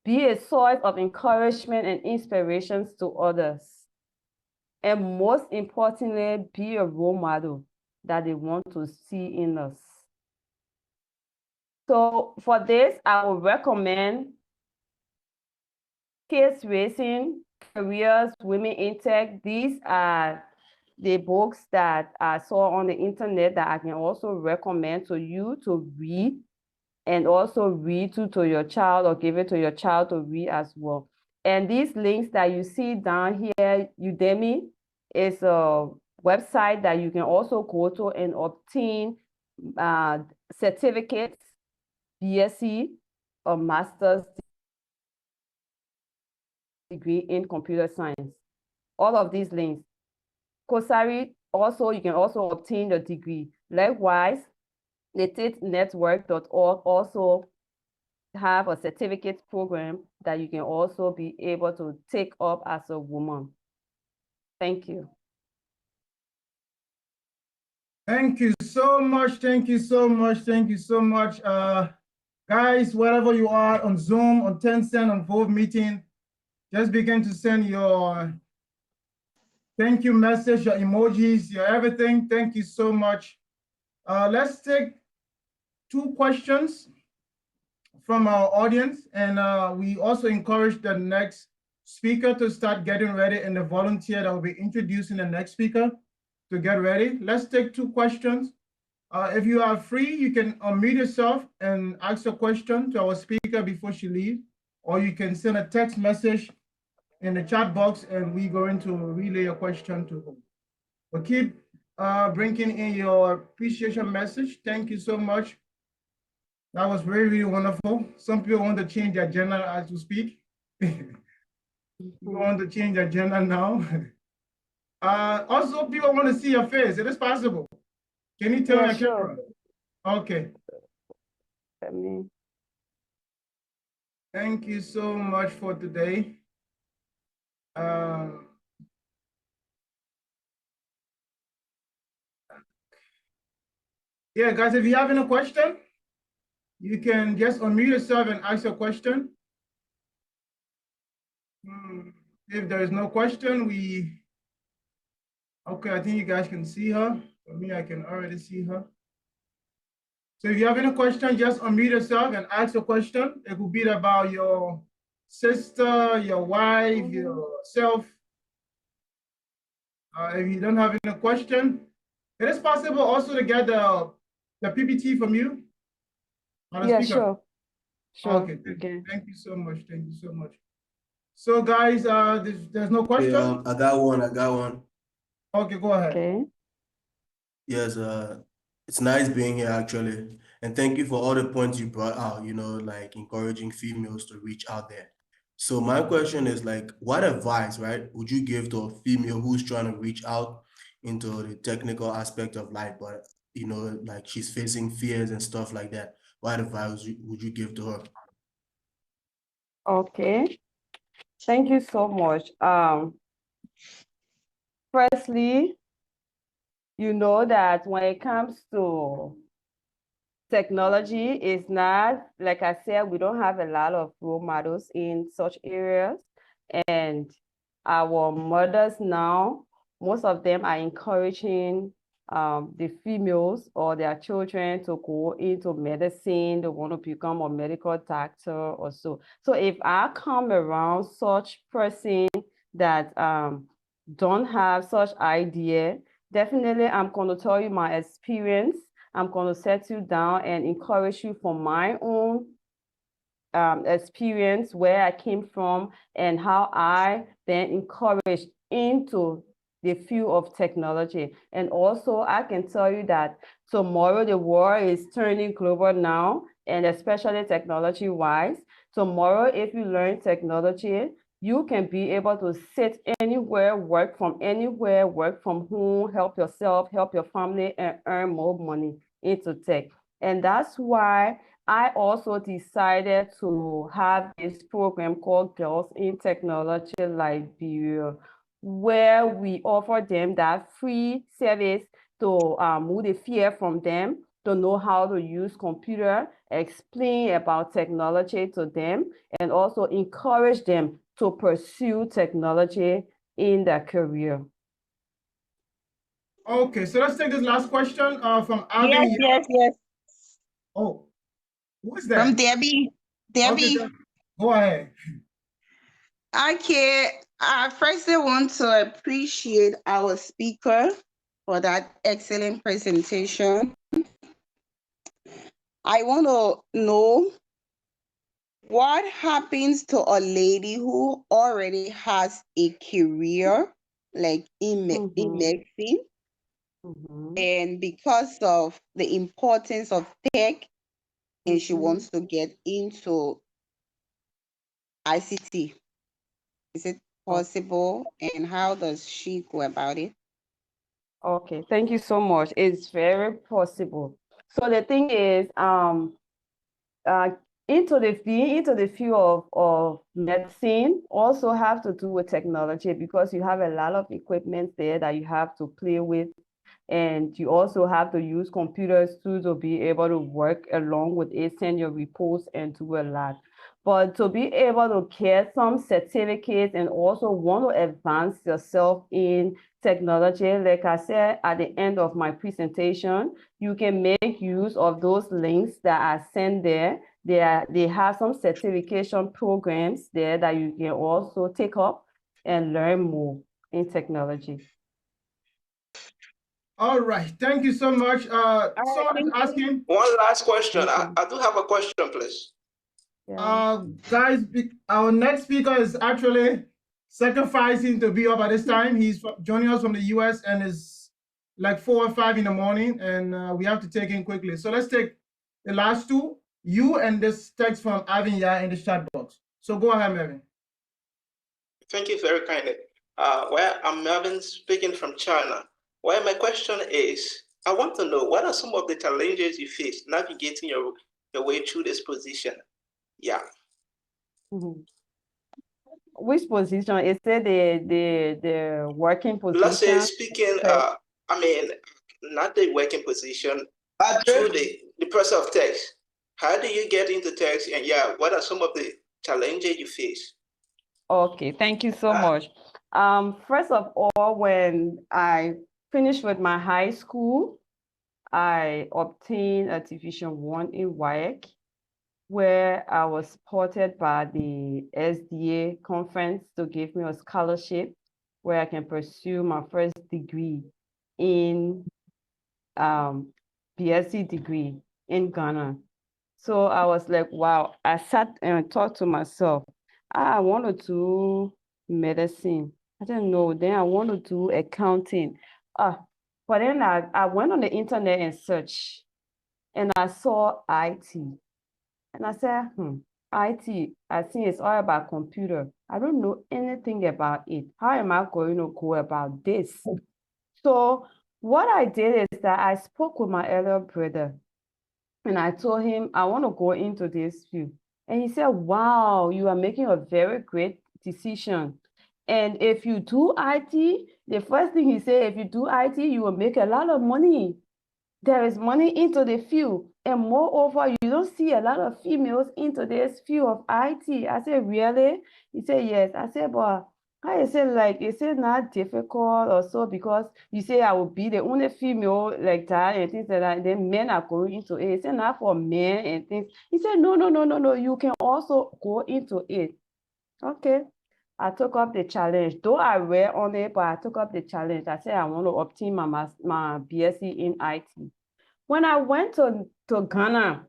Be a source of encouragement and inspirations to others. And most importantly, be a role model that they want to see in us. So for this, I would recommend Kids Racing, Careers, Women in Tech. These are the books that I saw on the internet that I can also recommend to you to read, and also read to your child or give it to your child to read as well. And these links that you see down here, Udemy is a website that you can also go to and obtain certificates, BSc or master's degree in computer science. All of these links. Coursera, also, you can also obtain the degree. Likewise, the TITnetwork.org also have a certificate program that you can also be able to take up as a woman. Thank you. Thank you so much. Thank you so much. Thank you so much. Guys, wherever you are on Zoom, on Tencent, on Voice Meeting, just begin to send your thank you message, your emojis, your everything. Thank you so much. Let's take 2 questions from our audience, and we also encourage the next speaker to start getting ready, and the volunteer that will be introducing the next speaker to get ready. Let's take 2 questions. If you are free, you can unmute yourself and ask a question to our speaker before she leaves, or you can send a text message in the chat box and we're going to relay your question to her. But keep bringing in your appreciation message. Thank you so much. That was really, really wonderful. Some people want to change their gender as we speak. You want to change their gender now. Also, people want to see your face. It is possible. Can you tell your camera? Okay. Thank you so much for today. Yeah, guys, if you have any question, you can just unmute yourself and ask your question. If there is no question, okay, I think you guys can see her. For me, I can already see her. So if you have any question, just unmute yourself and ask a question. It could be about your sister, your wife, yourself. If you don't have any question, it is possible also to get the PPT from you. Yeah, sure. Okay, thank you so much. Thank you so much. So guys, there's no question? Yeah, I got one. Okay, go ahead. Okay. Yes, it's nice being here actually. And thank you for all the points you brought out, like encouraging females to reach out there. So my question is like, what advice, right, would you give to a female who's trying to reach out into the technical aspect of life, but like she's facing fears and stuff like that? What advice would you give to her? Okay. Thank you so much. Firstly, you know that when it comes to technology, it's not, like I said, we don't have a lot of role models in such areas. And our mothers now, most of them are encouraging the females or their children to go into medicine. They want to become a medical doctor or so. So if I come around such person that don't have such idea, definitely I'm going to tell you my experience. I'm going to set you down and encourage you from my own experience, where I came from and how I been encouraged into the field of technology. And also I can tell you that tomorrow the world is turning global now, and especially technology wise. Tomorrow, if you learn technology, you can be able to sit anywhere, work from anywhere, work from home, help yourself, help your family, and earn more money into tech. And that's why I also decided to have this program called Girls in Technology Liberia, where we offer them that free service to move the fear from them, to know how to use computer, explain about technology to them, and also encourage them to pursue technology in their career. Okay, so let's take this last question from Alvin. Yes. Oh, who is that? From Debbie. Okay, go ahead. Okay, I firstly want to appreciate our speaker for that excellent presentation. I want to know what happens to a lady who already has a career, like in medicine, and because of the importance of tech, and she wants to get into ICT. Is it possible, and how does she go about it? Okay, thank you so much. It's very possible. So the thing is, into the field of medicine also have to do with technology, because you have a lot of equipment there that you have to play with, and you also have to use computers too to be able to work along with it, send your reports, and do a lot. But to be able to get some certificates and also want to advance yourself in technology, like I said at the end of my presentation, you can make use of those links that I sent there. They have some certification programs there that you can also take up and learn more in technology. All right, thank you so much. Someone is asking. One last question. I do have a question, please. Guys, our next speaker is actually sacrificing to be up at this time. He's joining us from the US, and it's like 4 or 5 in the morning, and we have to take him quickly. So let's take the last two, you and this text from Avinya in the chat box. So go ahead, Melvin. Thank you very kindly. Well, I'm Melvin speaking from China. Well, my question is, I want to know what are some of the challenges you face navigating your way through this position? Yeah. Which position? Is it the working position? Let's say speaking, I mean, not the working position, through the process of text. How do you get into text? And yeah, what are some of the challenges you face? Okay, thank you so much. First of all, when I finished with my high school, I obtained a Division 1 in WAEC, where I was supported by the SDA conference to give me a scholarship where I can pursue my first degree in BSc degree in Ghana. So I was like, wow, I sat and talked to myself. I want to do medicine. I didn't know. Then I want to do accounting. But then I went on the internet and searched, and I saw IT. And I said, IT, I think it's all about computer. I don't know anything about it. How am I going to go about this? So what I did is that I spoke with my elder brother, and I told him, I want to go into this field. And he said, wow, you are making a very great decision. And if you do IT, the first thing he said, if you do IT, you will make a lot of money. There is money into the field. And moreover, you don't see a lot of females into this field of IT. I said, really? He said, yes. I said, but how is it like, is it not difficult or so? Because you say I will be the only female like that and things like that, and then men are going into it. He said, not for men and things. He said, no, you can also go into it. Okay. I took up the challenge. Though I read on it, but I took up the challenge. I said I want to obtain my BSc in IT. When I went to Ghana,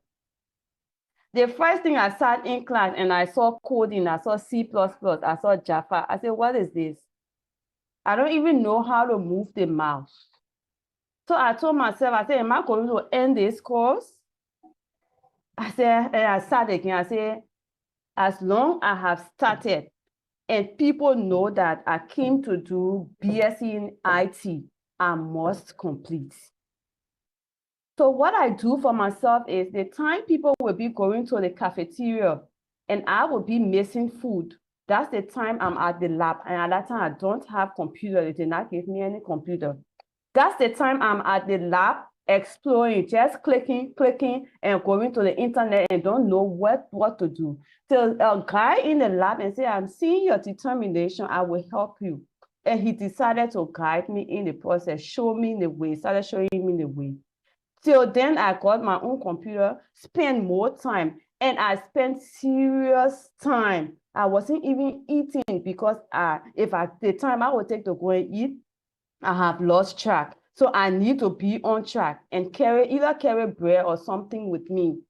the first thing I sat in class and I saw coding, I saw C++, I saw Java. I said, what is this? I don't even know how to move the mouse. So I told myself, I said, am I going to end this course? I said, and I sat again, I said, as long as I have started and people know that I came to do BSc in IT, I must complete. So what I do for myself is the time people will be going to the cafeteria and I will be missing food, that's the time I'm at the lab. And at that time, I don't have computer. They did not give me any computer. That's the time I'm at the lab exploring, just clicking, and going to the internet and don't know what to do. So a guy in the lab and say, I'm seeing your determination, I will help you. And he decided to guide me in the process, show me the way, started showing me the way. Till then, I got my own computer, spent more time, and I spent serious time. I wasn't even eating because the time I would take to go and eat, I have lost track. So I need to be on track and either carry bread or something with me.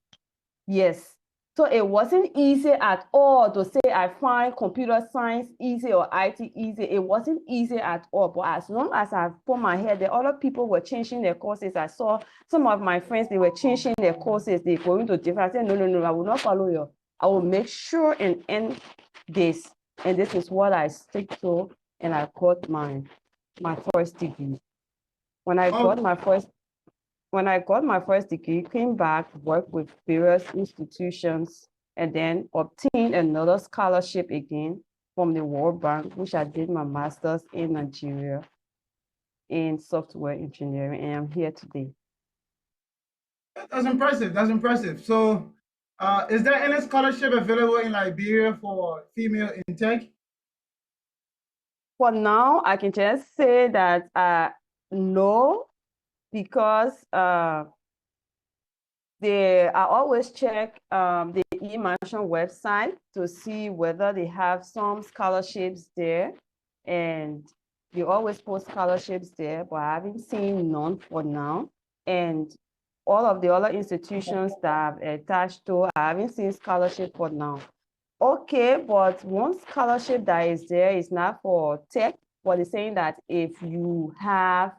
Yes. So it wasn't easy at all to say I find computer science easy or IT easy. It wasn't easy at all. But as long as I put my head, the other people were changing their courses. I saw some of my friends, they were changing their courses. They going to different. I said, no, I will not follow you. I will make sure and end this. And this is what I stick to. And I got my first degree. When I got my first degree, came back, worked with various institutions, and then obtained another scholarship again from the World Bank, which I did my master's in Nigeria in software engineering, and I'm here today. That's impressive. That's impressive. So, is there any scholarship available in Liberia for female in tech? For now, I can just say that no, because I always check the eMansion website to see whether they have some scholarships there, and they always post scholarships there, but I haven't seen none for now. And all of the other institutions that I've attached to, I haven't seen scholarship for now. Okay, but one scholarship that is there is not for tech, but it's saying that if you are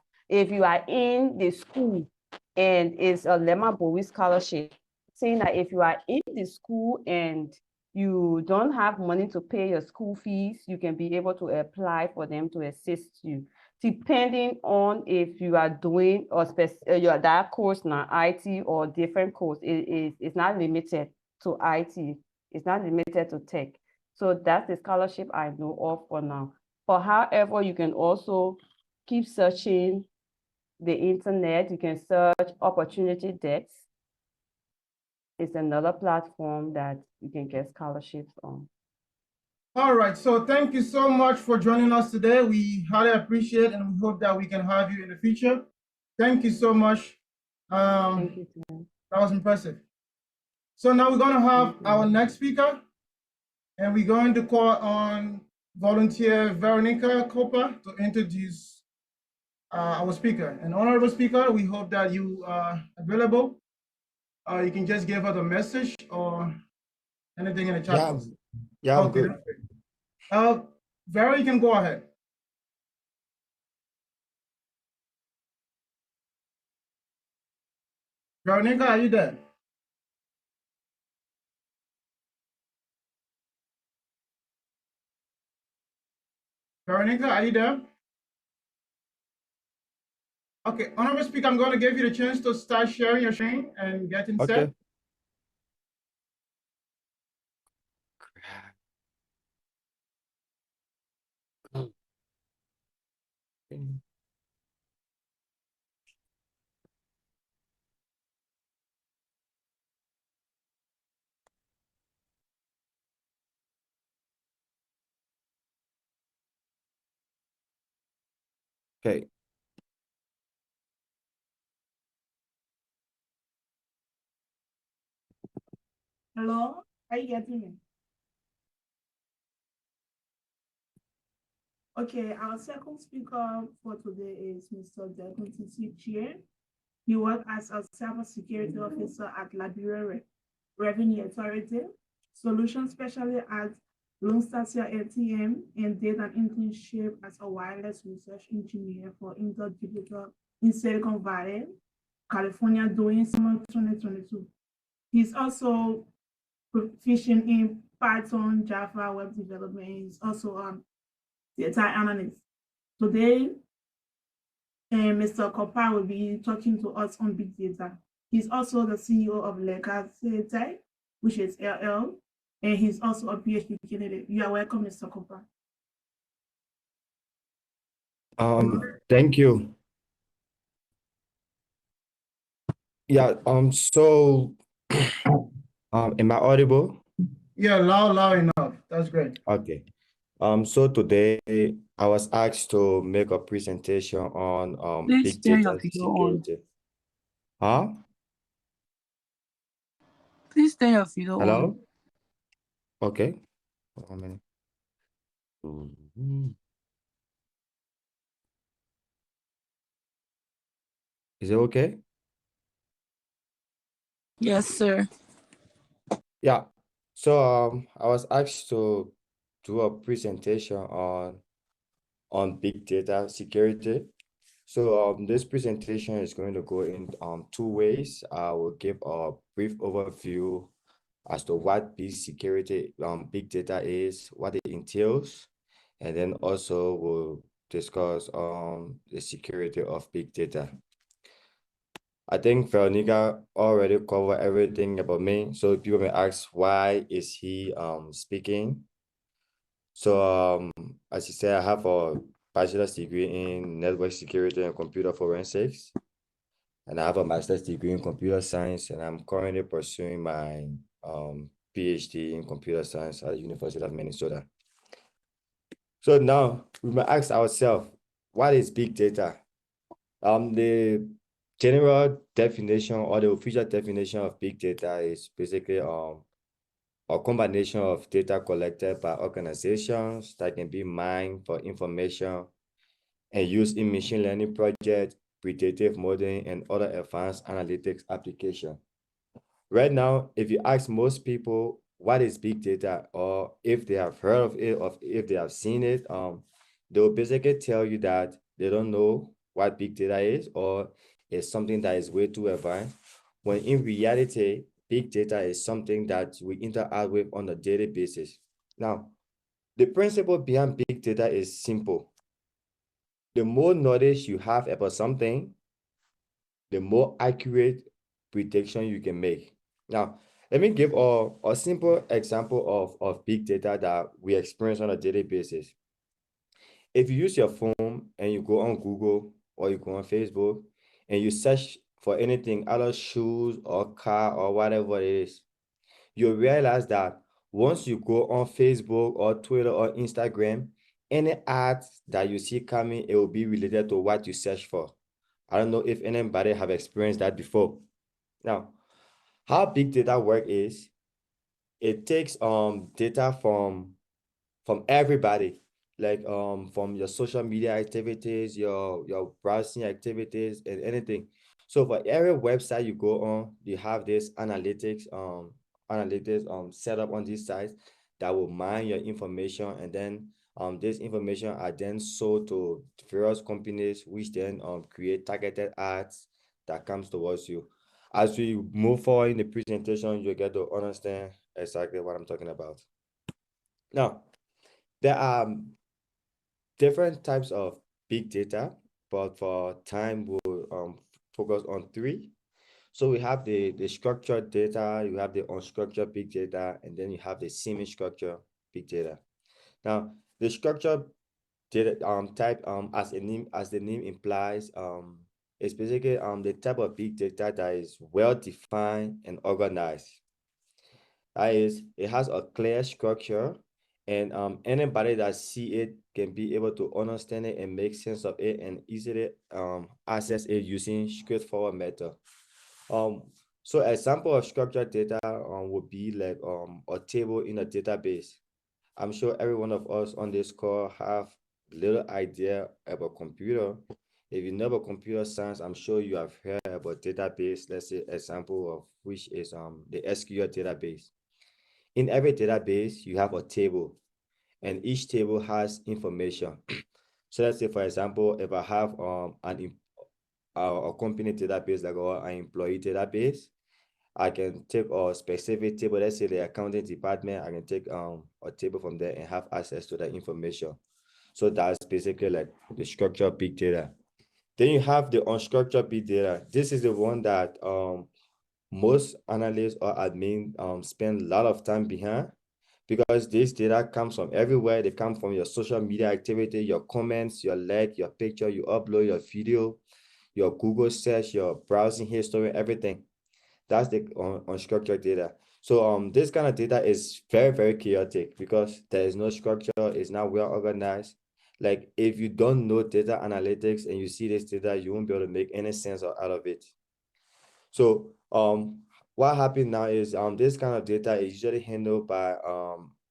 in the school, and it's a Lema Bowie scholarship, saying that if you are in the school and you don't have money to pay your school fees, you can be able to apply for them to assist you, depending on if you are doing that course now, IT or different course. It's not limited to IT. It's not limited to tech. So that's the scholarship I know of for now. But however, you can also keep searching the internet. You can search Opportunity Dex. It's another platform that you can get scholarships on. All right. So thank you so much for joining us today. We highly appreciate and we hope that we can have you in the future. Thank you so much. Thank you, Tim. That was impressive. So now we're going to have our next speaker, and we're going to call on volunteer Veronica Cuppah to introduce our speaker. And honorable speaker, we hope that you are available. You can just give her the message or anything in the chat box. Yeah, I'm Okay, good. that's great. Vera, you can go ahead. Veronica, are you there? Veronica, are you there? Okay, honorable speaker, I'm going to give you the chance to start sharing your screen and getting set. Okay. Hello, are you getting me? Okay, our second speaker for today is Mr. DehKontee Cuppah. He worked as a cybersecurity officer at Liberia Revenue Authority, solution specialist at Lone Star ATM, and did an internship as a wireless research engineer for Intel Digital in Silicon Valley, California during summer 2022. He's also proficient in Python, Java, web development. He's also data analyst. Today, Mr. Cuppah will be talking to us on big data. He's also the CEO of Legacy, which is LL, and he's also a PhD candidate. You are welcome, Mr. Cuppah. Thank you. Yeah, so am I audible? Yeah, loud enough. That's great. Okay. So today I was asked to make a presentation on Please big turn data your video on. security. Huh? Please turn your video on. Hello? Okay. 1 minute. Mhm. Is it okay? Yes, sir. Yeah. So I was asked to do a presentation on big data security. So this presentation is going to go in two ways. I will give a brief overview as to what big data is, what it entails, and then also we'll discuss the security of big data. I think Veronica already covered everything about me. So people may ask, why is he speaking? So as you said, I have a bachelor's degree in network security and computer forensics, and I have a master's degree in computer science, and I'm currently pursuing my PhD in computer science at the University of Minnesota. So now we may ask ourselves, what is big data? The general definition or the official definition of big data is basically a combination of data collected by organizations that can be mined for information and used in machine learning projects, predictive modeling, and other advanced analytics applications. Right now, if you ask most people what is big data, or if they have heard of it, or if they have seen it, they'll basically tell you that they don't know what big data is, or it's something that is way too advanced. When in reality, big data is something that we interact with on a daily basis. Now, the principle behind big data is simple. The more knowledge you have about something, the more accurate prediction you can make. Now, let me give a simple example of big data that we experience on a daily basis. If you use your phone and you go on Google or you go on Facebook and you search for anything, either shoes or car or whatever it is, you realize that once you go on Facebook or Twitter or Instagram, any ads that you see coming, it will be related to what you search for. I don't know if anybody have experienced that before. Now, how big data work is, it takes data from everybody, like from your social media activities, your browsing activities, and anything. So for every website you go on, you have this analytics set up on these sites that will mine your information, and then this information are then sold to various companies, which then create targeted ads that comes towards you. As we move forward in the presentation, you get to understand exactly what I'm talking about. Now, there are different types of big data, but for time we'll focus on three. So we have the structured data, you have the unstructured big data, and then you have the semi-structured big data. Now, the structured data type as the name implies, it's basically the type of big data that is well defined and organized. That is, it has a clear structure, and anybody that see it can be able to understand it and make sense of it and easily access it using straightforward method. So example of structured data would be like a table in a database. I'm sure every one of us on this call have little idea about computer. If you know about computer science, I'm sure you have heard about database. Let's say example of which is the SQL database. In every database, you have a table, and each table has information. So let's say, for example, if I have a company database, like an employee database, I can take a specific table. Let's say the accounting department, I can take a table from there and have access to that information. So that's basically like the structured big data. Then you have the unstructured big data. This is the one that most analysts or admin spend a lot of time behind, because this data comes from everywhere. They come from your social media activity, your comments, your like, your picture, you upload your video, your Google search, your browsing history, everything. That's the unstructured data. So this kind of data is very, very chaotic because there is no structure, it's not well organized. Like if you don't know data analytics and you see this data, you won't be able to make any sense out of it. So what happens now is this kind of data is usually handled by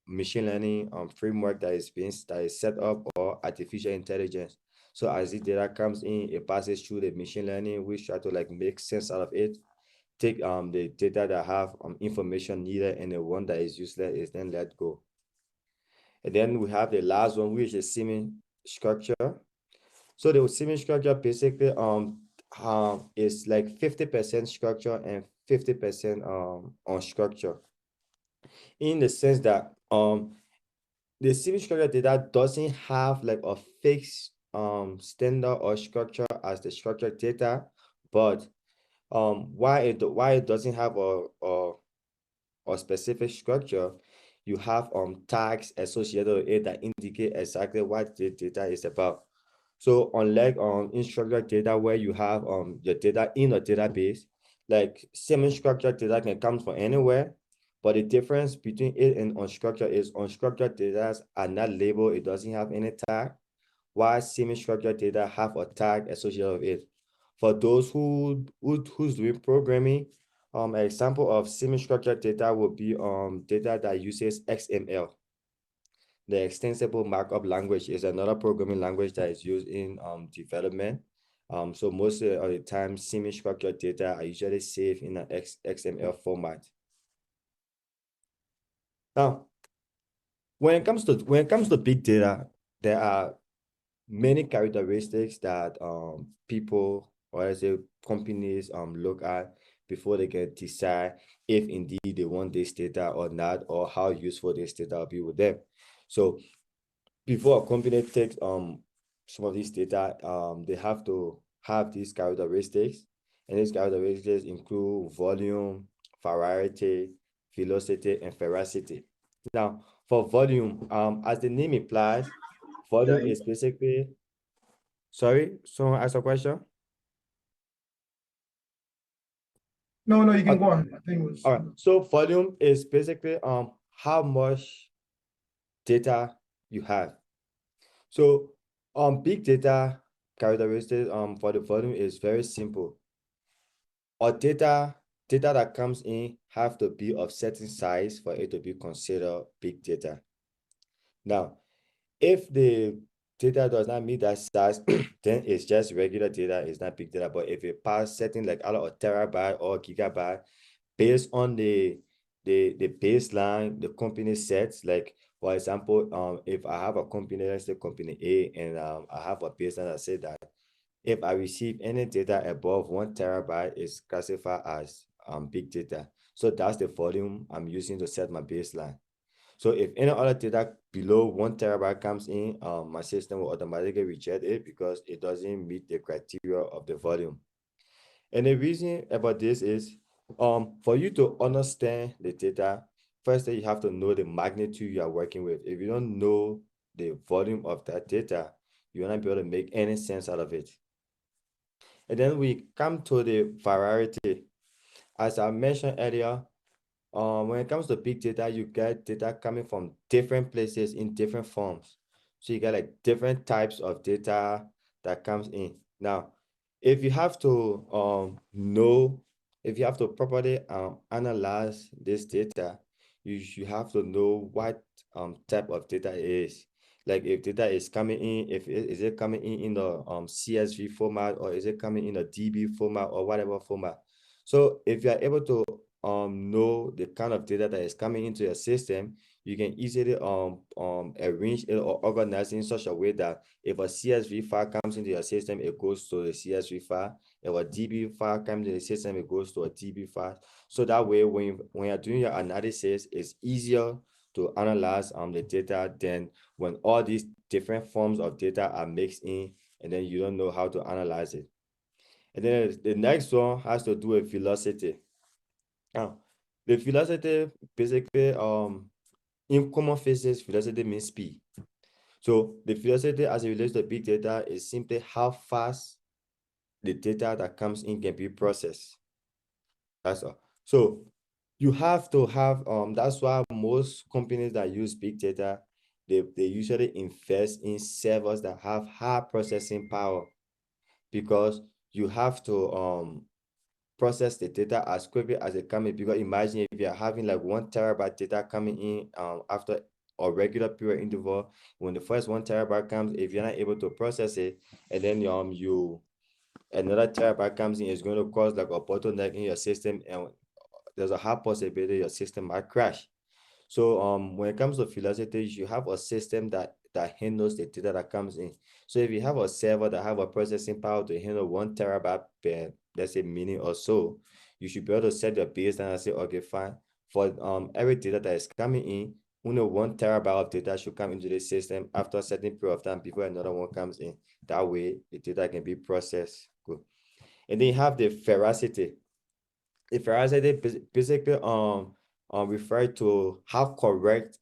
machine learning framework that is set up, or artificial intelligence. So as the data comes in, it passes through the machine learning, which try to like make sense out of it, take the data that have information needed, and the one that is useless is then let go. And then we have the last one, which is seeming structure. So the seeming structure basically is like 50% structure and 50% unstructured, in the sense that the seeming structure data doesn't have like a fixed standard or structure as the structured data, but why it doesn't have a specific structure, you have tags associated with it that indicate exactly what the data is about. So unlike unstructured data where you have your data in a database, like semi-structured data can come from anywhere, but the difference between it and unstructured is unstructured data are not labeled, it doesn't have any tag, while semi-structured data have a tag associated with it. For those who's doing programming, an example of semi-structured data would be data that uses XML. The extensible markup language is another programming language that is used in development. So most of the time, semi-structured data are usually saved in an XML format. Now, when it comes to big data, there are many characteristics that people, or let's say companies look at before they can decide if indeed they want this data or not, or how useful this data will be with them. So before a company takes some of these data, they have to have these characteristics, and these characteristics include volume, variety, velocity, and veracity. Now, for volume, as the name implies, volume is basically. Sorry, someone asked a question? No, you can Okay. go on. I think it was. All right. So volume is basically how much data you have. So big data characteristics for the volume is very simple. Our data that comes in have to be of certain size for it to be considered big data. Now, if the data does not meet that size, then it's just regular data, it's not big data. But if it pass certain like out of a terabyte or gigabyte, based on the baseline the company sets, like for example, if I have a company, let's say company A, and I have a baseline that said that if I receive any data above 1 terabyte, it's classified as big data. So that's the volume I'm using to set my baseline. So if any other data below 1 terabyte comes in, my system will automatically reject it because it doesn't meet the criteria of the volume. And the reason about this is, for you to understand the data, first you have to know the magnitude you are working with. If you don't know the volume of that data, you will not be able to make any sense out of it. And then we come to the variety. As I mentioned earlier, when it comes to big data, you get data coming from different places in different forms. So you get like different types of data that comes in. Now, if you have to if you have to properly analyze this data, you have to know what type of data it is. Like if data is coming in, is it coming in the CSV format, or is it coming in a DB format, or whatever format. So if you are able to know the kind of data that is coming into your system, you can easily arrange it or organize it in such a way that if a CSV file comes into your system, it goes to the CSV file. If a DB file comes into the system, it goes to a DB file. So that way, when you're doing your analysis, it's easier to analyze the data than when all these different forms of data are mixed in and then you don't know how to analyze it. And then the next one has to do with velocity. Now, the velocity basically, in common physics, velocity means speed. So the velocity as it relates to big data is simply how fast the data that comes in can be processed. That's all. So you have to have, that's why most companies that use big data, they usually invest in servers that have high processing power, because you have to process the data as quickly as it comes in, because imagine if you're having like 1 terabyte data coming in after a regular period interval. When the first 1 terabyte comes, if you're not able to process it, and then another terabyte comes in, it's going to cause like a bottleneck in your system, and there's a high possibility your system might crash. So when it comes to Velocity, you have a system that handles the data that comes in. So if you have a server that have a processing power to handle 1 terabyte per, let's say, minute or so, you should be able to set your baseline and say, okay, fine. For every data that is coming in, only 1 terabyte of data should come into the system after a certain period of time before another one comes in. That way, the data can be processed. Good. And then you have the veracity. The veracity basically refer to how correct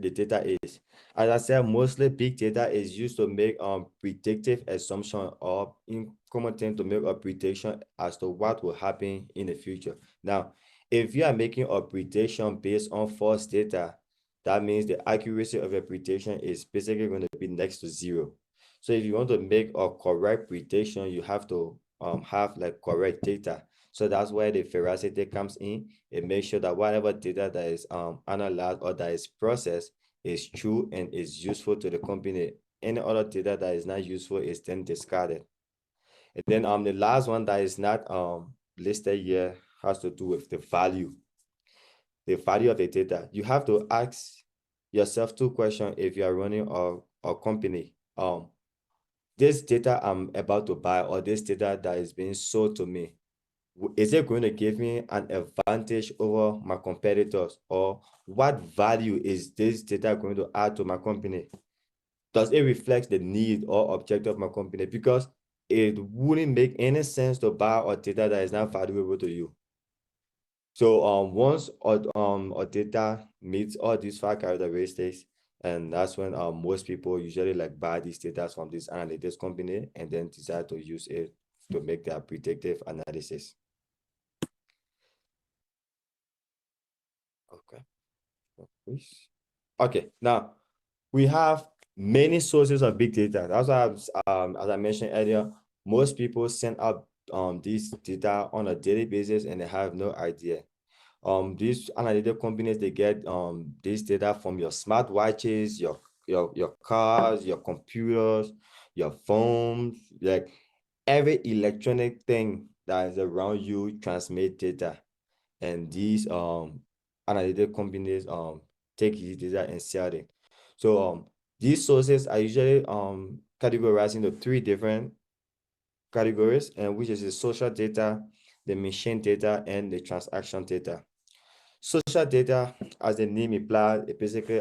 the data is. As I said, mostly big data is used to make predictive assumption or in common terms to make a prediction as to what will happen in the future. Now, if you are making a prediction based on false data, that means the accuracy of your prediction is basically going to be next to 0. So if you want to make a correct prediction, you have to have like correct data. So that's where the veracity comes in. It makes sure that whatever data that is analyzed or that is processed is true and is useful to the company. Any other data that is not useful is then discarded. And then the last one that is not listed here has to do with the value. The value of the data. You have to ask yourself 2 questions if you are running a company. This data I'm about to buy, or this data that is being sold to me, is it going to give me an advantage over my competitors, or what value is this data going to add to my company? Does it reflect the need or objective of my company? Because it wouldn't make any sense to buy a data that is not valuable to you. So once a data meets all these 5 characteristics, and that's when most people usually like buy these data from this analytics company and then decide to use it to make their predictive analysis. Okay. Okay, now we have many sources of big data. That's why as I mentioned earlier, most people send out these data on a daily basis and they have no idea. These analytic companies, they get this data from your smartwatches, your cars, your computers, your phones, like every electronic thing that is around you transmit data. And these analytic companies take this data and sell it. So these sources are usually categorized into 3 different categories, and which is the social data, the machine data, and the transaction data. Social data, as the name implies, is basically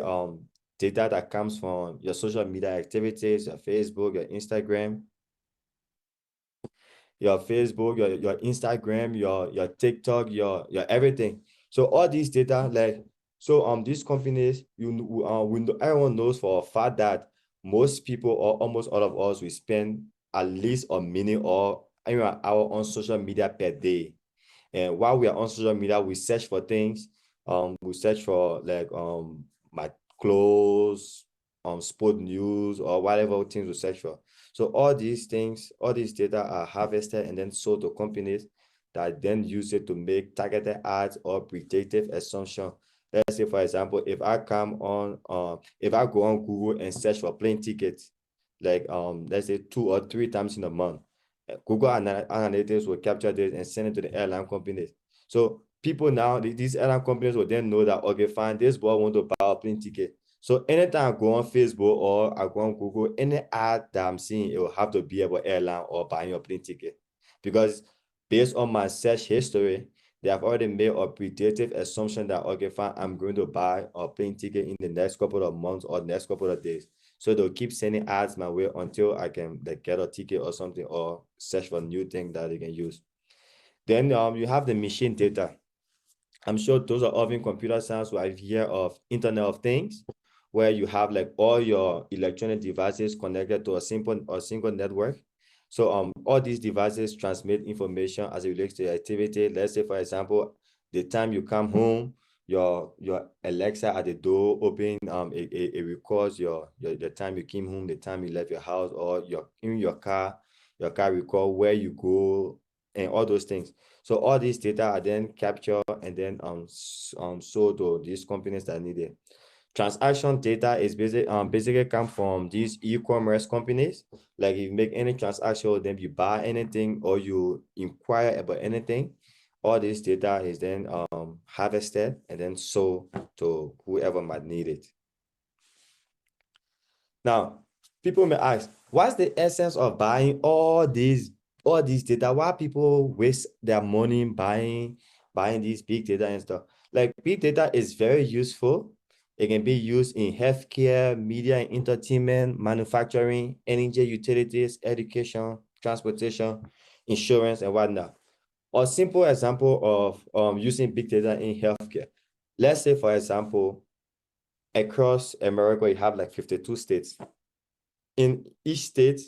data that comes from your social media activities, your Facebook, your Instagram, your Instagram, your TikTok, your everything. So all these data, like, so these companies, everyone knows for a fact that most people or almost all of us will spend at least a minute or an hour on social media per day. And while we are on social media, we search for things. We search for like my clothes, sport news, or whatever things we search for. So all these things, all these data are harvested and then sold to companies that then use it to make targeted ads or predictive assumption. Let's say, for example, if I go on Google and search for plane tickets, like let's say 2 or 3 times in a month, Google Analytics will capture this and send it to the airline companies. So people now, these airline companies will then know that, okay, fine, this boy want to buy a plane ticket. So anytime I go on Facebook or I go on Google, any ad that I'm seeing, it will have to be about airline or buying a plane ticket. Because based on my search history, they have already made a predictive assumption that, okay, fine, I'm going to buy a plane ticket in the next couple of months or next couple of days. So they'll keep sending ads my way until I can like get a ticket or something, or search for new thing that they can use. Then you have the machine data. I'm sure those are often computer science who have heard of Internet of Things, where you have like all your electronic devices connected to a single network. So all these devices transmit information as it relates to your activity. Let's say, for example, the time you come home, your Alexa at the door open, it records the time you came home, the time you left your house, or your car record where you go, and all those things. So all these data are then captured and then sold to these companies that need it. Transaction data is basically come from these e-commerce companies. Like if you make any transaction with them, you buy anything or you inquire about anything, all this data is then harvested and then sold to whoever might need it. Now, people may ask, what's the essence of buying all these data? Why people waste their money buying these big data and stuff? Like big data is very useful. It can be used in healthcare, media and entertainment, manufacturing, energy, utilities, education, transportation, insurance, and whatnot. A simple example of using big data in healthcare. Let's say, for example, across America, you have like 52 states. In each state,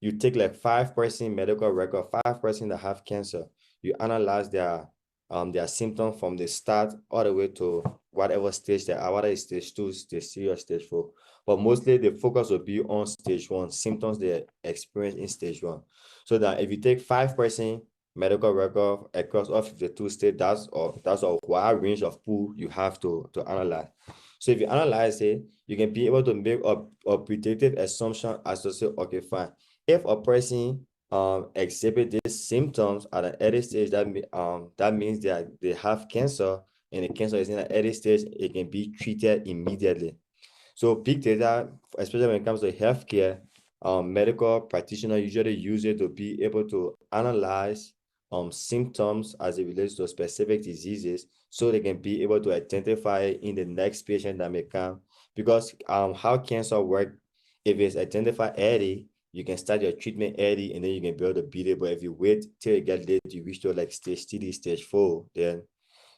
you take like 5% medical record, 5% that have cancer. You analyze their symptoms from the start all the way to whatever stage they are, whether it's stage 2, stage 3, or stage 4. But mostly the focus will be on stage 1, symptoms they experience in stage 1. So that if you take 5% medical record across all 52 states, that's a wide range of pool you have to analyze. So if you analyze it, you can be able to make a predictive assumption as to say, okay, fine. If a person exhibit these symptoms at an early stage, that means that they have cancer, and the cancer is in an early stage, it can be treated immediately. So big data, especially when it comes to healthcare, medical practitioners usually use it to be able to analyze symptoms as it relates to specific diseases, so they can be able to identify in the next patient that may come. Because how cancer works, if it's identified early, you can start your treatment early and then you can be able to beat it. But if you wait till you get late, you reach to like stage 3, stage 4, then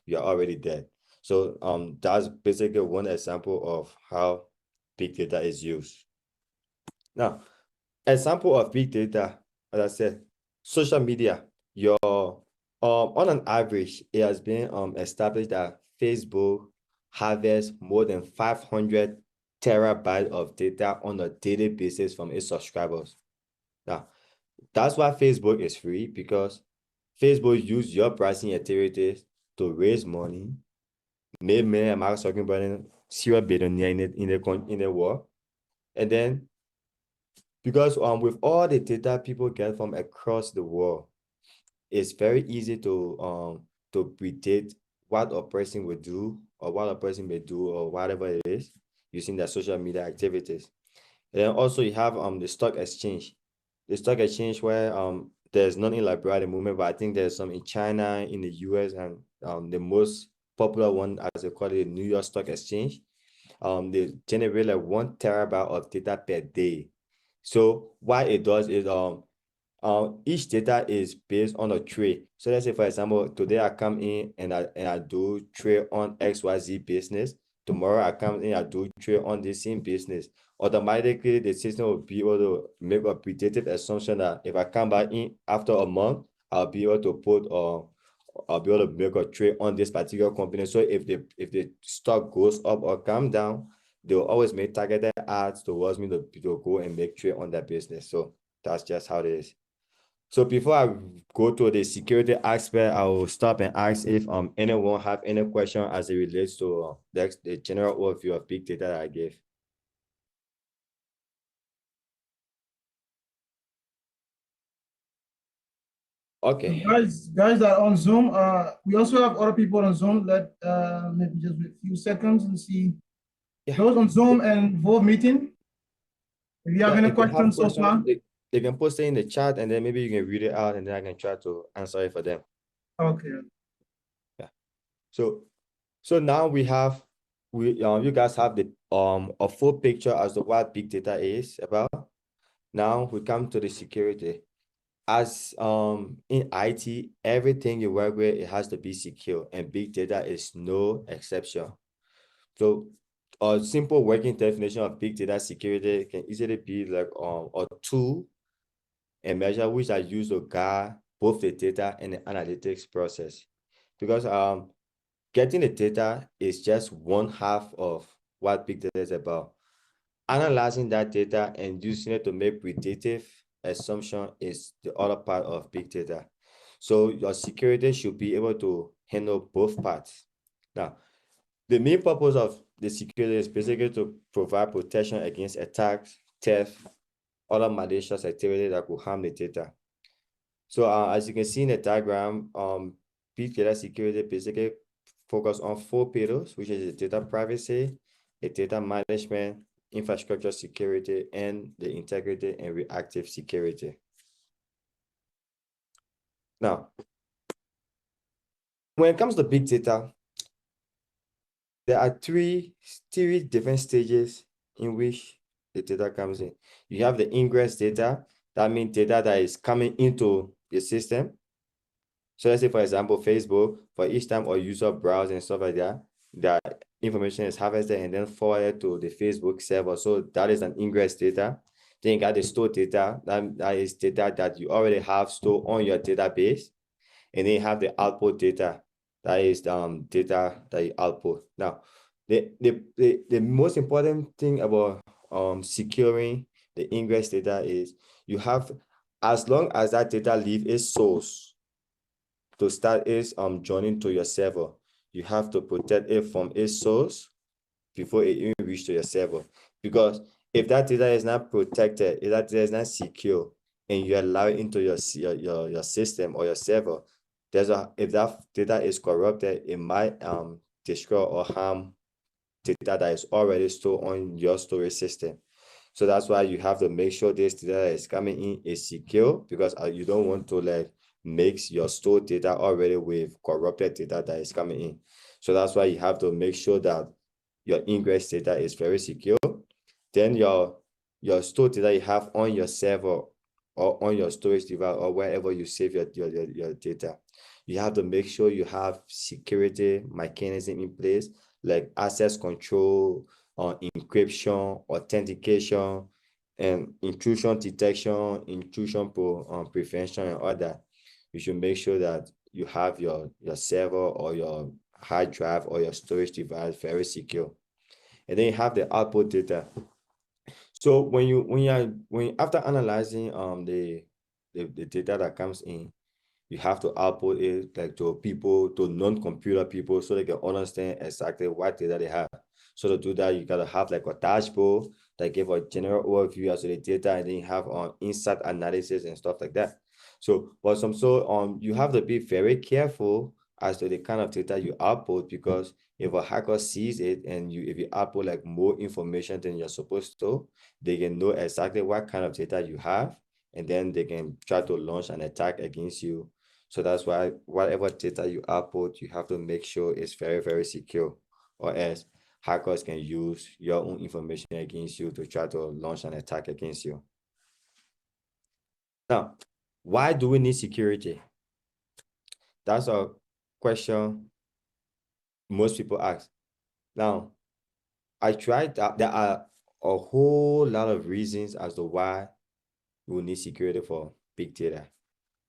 you're already dead. So that's basically one example of how big data is used. Now, example of big data, as I said, social media. On an average, it has been established that Facebook harvests more than 500 terabytes of data on a daily basis from its subscribers. Now, that's why Facebook is free, because Facebook use your pricing activities to raise money, make million Mark Zuckerberg serial billionaire in the world, and then because with all the data people get from across the world, it's very easy to predict what a person will do or what a person may do or whatever it is using their social media activities. And then also you have the stock exchange. The stock exchange where there's none in Liberia at the moment, but I think there's some in China, in the US, and the most popular one, as they call it, the New York Stock Exchange. They generate like 1 terabyte of data per day. So what it does is each data is based on a trade. So let's say, for example, today I come in and I do trade on XYZ business. Tomorrow I come in, I do trade on the same business. Automatically, the system will be able to make a predictive assumption that if I come back in after a month, I'll be able to make a trade on this particular company. So if the stock goes up or come down, they will always make targeted ads towards me to go and make trade on that business. So that's just how it is. So before I go to the security aspect, I will stop and ask if anyone have any question as it relates to the general overview of big data that I gave. Okay. Guys that are on Zoom, we also have other people on Zoom. Let maybe just wait a few seconds and see those on Zoom and vote meeting. If you have any questions so far, they can post it in the chat, and then maybe you can read it out, and then I can try to answer it for them. okay. Yeah. So now you guys have the a full picture as to what big data is about. Now we come to the security. As in IT, everything you work with, it has to be secure, and big data is no exception. So a simple working definition of big data security can easily be like a tool and measure which are used to guard both the data and the analytics process. Because getting the data is just one half of what big data is about. Analyzing that data and using it to make predictive assumption is the other part of big data. So your security should be able to handle both parts. Now, the main purpose of the security is basically to provide protection against attacks, theft, other malicious activity that could harm the data. So as you can see in the diagram, big data security basically focus on 4 pillars, which is the data privacy, the data management, infrastructure security, and the integrity and reactive security. Now, when it comes to big data, there are three different stages in which the data comes in. You have the ingress data, that means data that is coming into the system. So let's say, for example, Facebook, for each time a user browses and stuff like that, that information is harvested and then forwarded to the Facebook server. So that is an ingress data. Then you got the stored data, that is data that you already have stored on your database. And then you have the output data, that is data that you output. Now, the most important thing about securing the ingress data is you have, as long as that data leaves its source to start its joining to your server, you have to protect it from its source before it even reaches to your server. Because if that data is not protected, if that data is not secure, and you allow it into your system or your server, if that data is corrupted, it might destroy or harm data that is already stored on your storage system. So that's why you have to make sure this data that is coming in is secure, because you don't want to like mix your stored data already with corrupted data that is coming in. So that's why you have to make sure that your ingress data is very secure. Then your stored data you have on your server or on your storage device or wherever you save your data, you have to make sure you have security mechanism in place, like access control, encryption, authentication, and intrusion detection, intrusion prevention, and all that. You should make sure that you have your server or your hard drive or your storage device very secure. And then you have the output data. So when after analyzing the data that comes in, you have to output it like to people, to non-computer people, so they can understand exactly what data they have. So to do that, you gotta have like a dashboard that give a general overview as to the data, and then you have insight analysis and stuff like that. So you have to be very careful as to the kind of data you output, because if a hacker sees it and if you output like more information than you're supposed to, they can know exactly what kind of data you have, and then they can try to launch an attack against you. So that's why whatever data you output, you have to make sure it's very, very secure, or else hackers can use your own information against you to try to launch an attack against you. Now, why do we need security? That's a question most people ask. Now, I tried that. There are a whole lot of reasons as to why we need security for big data.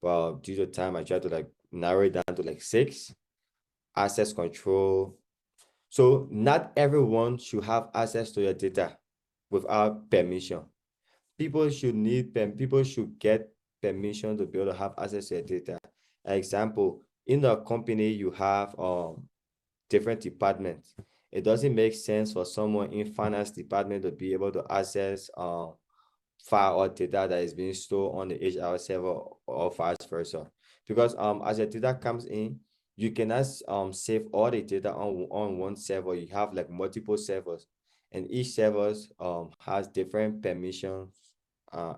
But due to time, I tried to like narrow it down to like 6. Access control. So not everyone should have access to your data without permission. People should get permission to be able to have access to your data. Example, in a company, you have different departments. It doesn't make sense for someone in finance department to be able to access file or data that is being stored on the HR server or vice versa. Because as your data comes in, you cannot save all the data on one server. You have like multiple servers, and each server has different permissions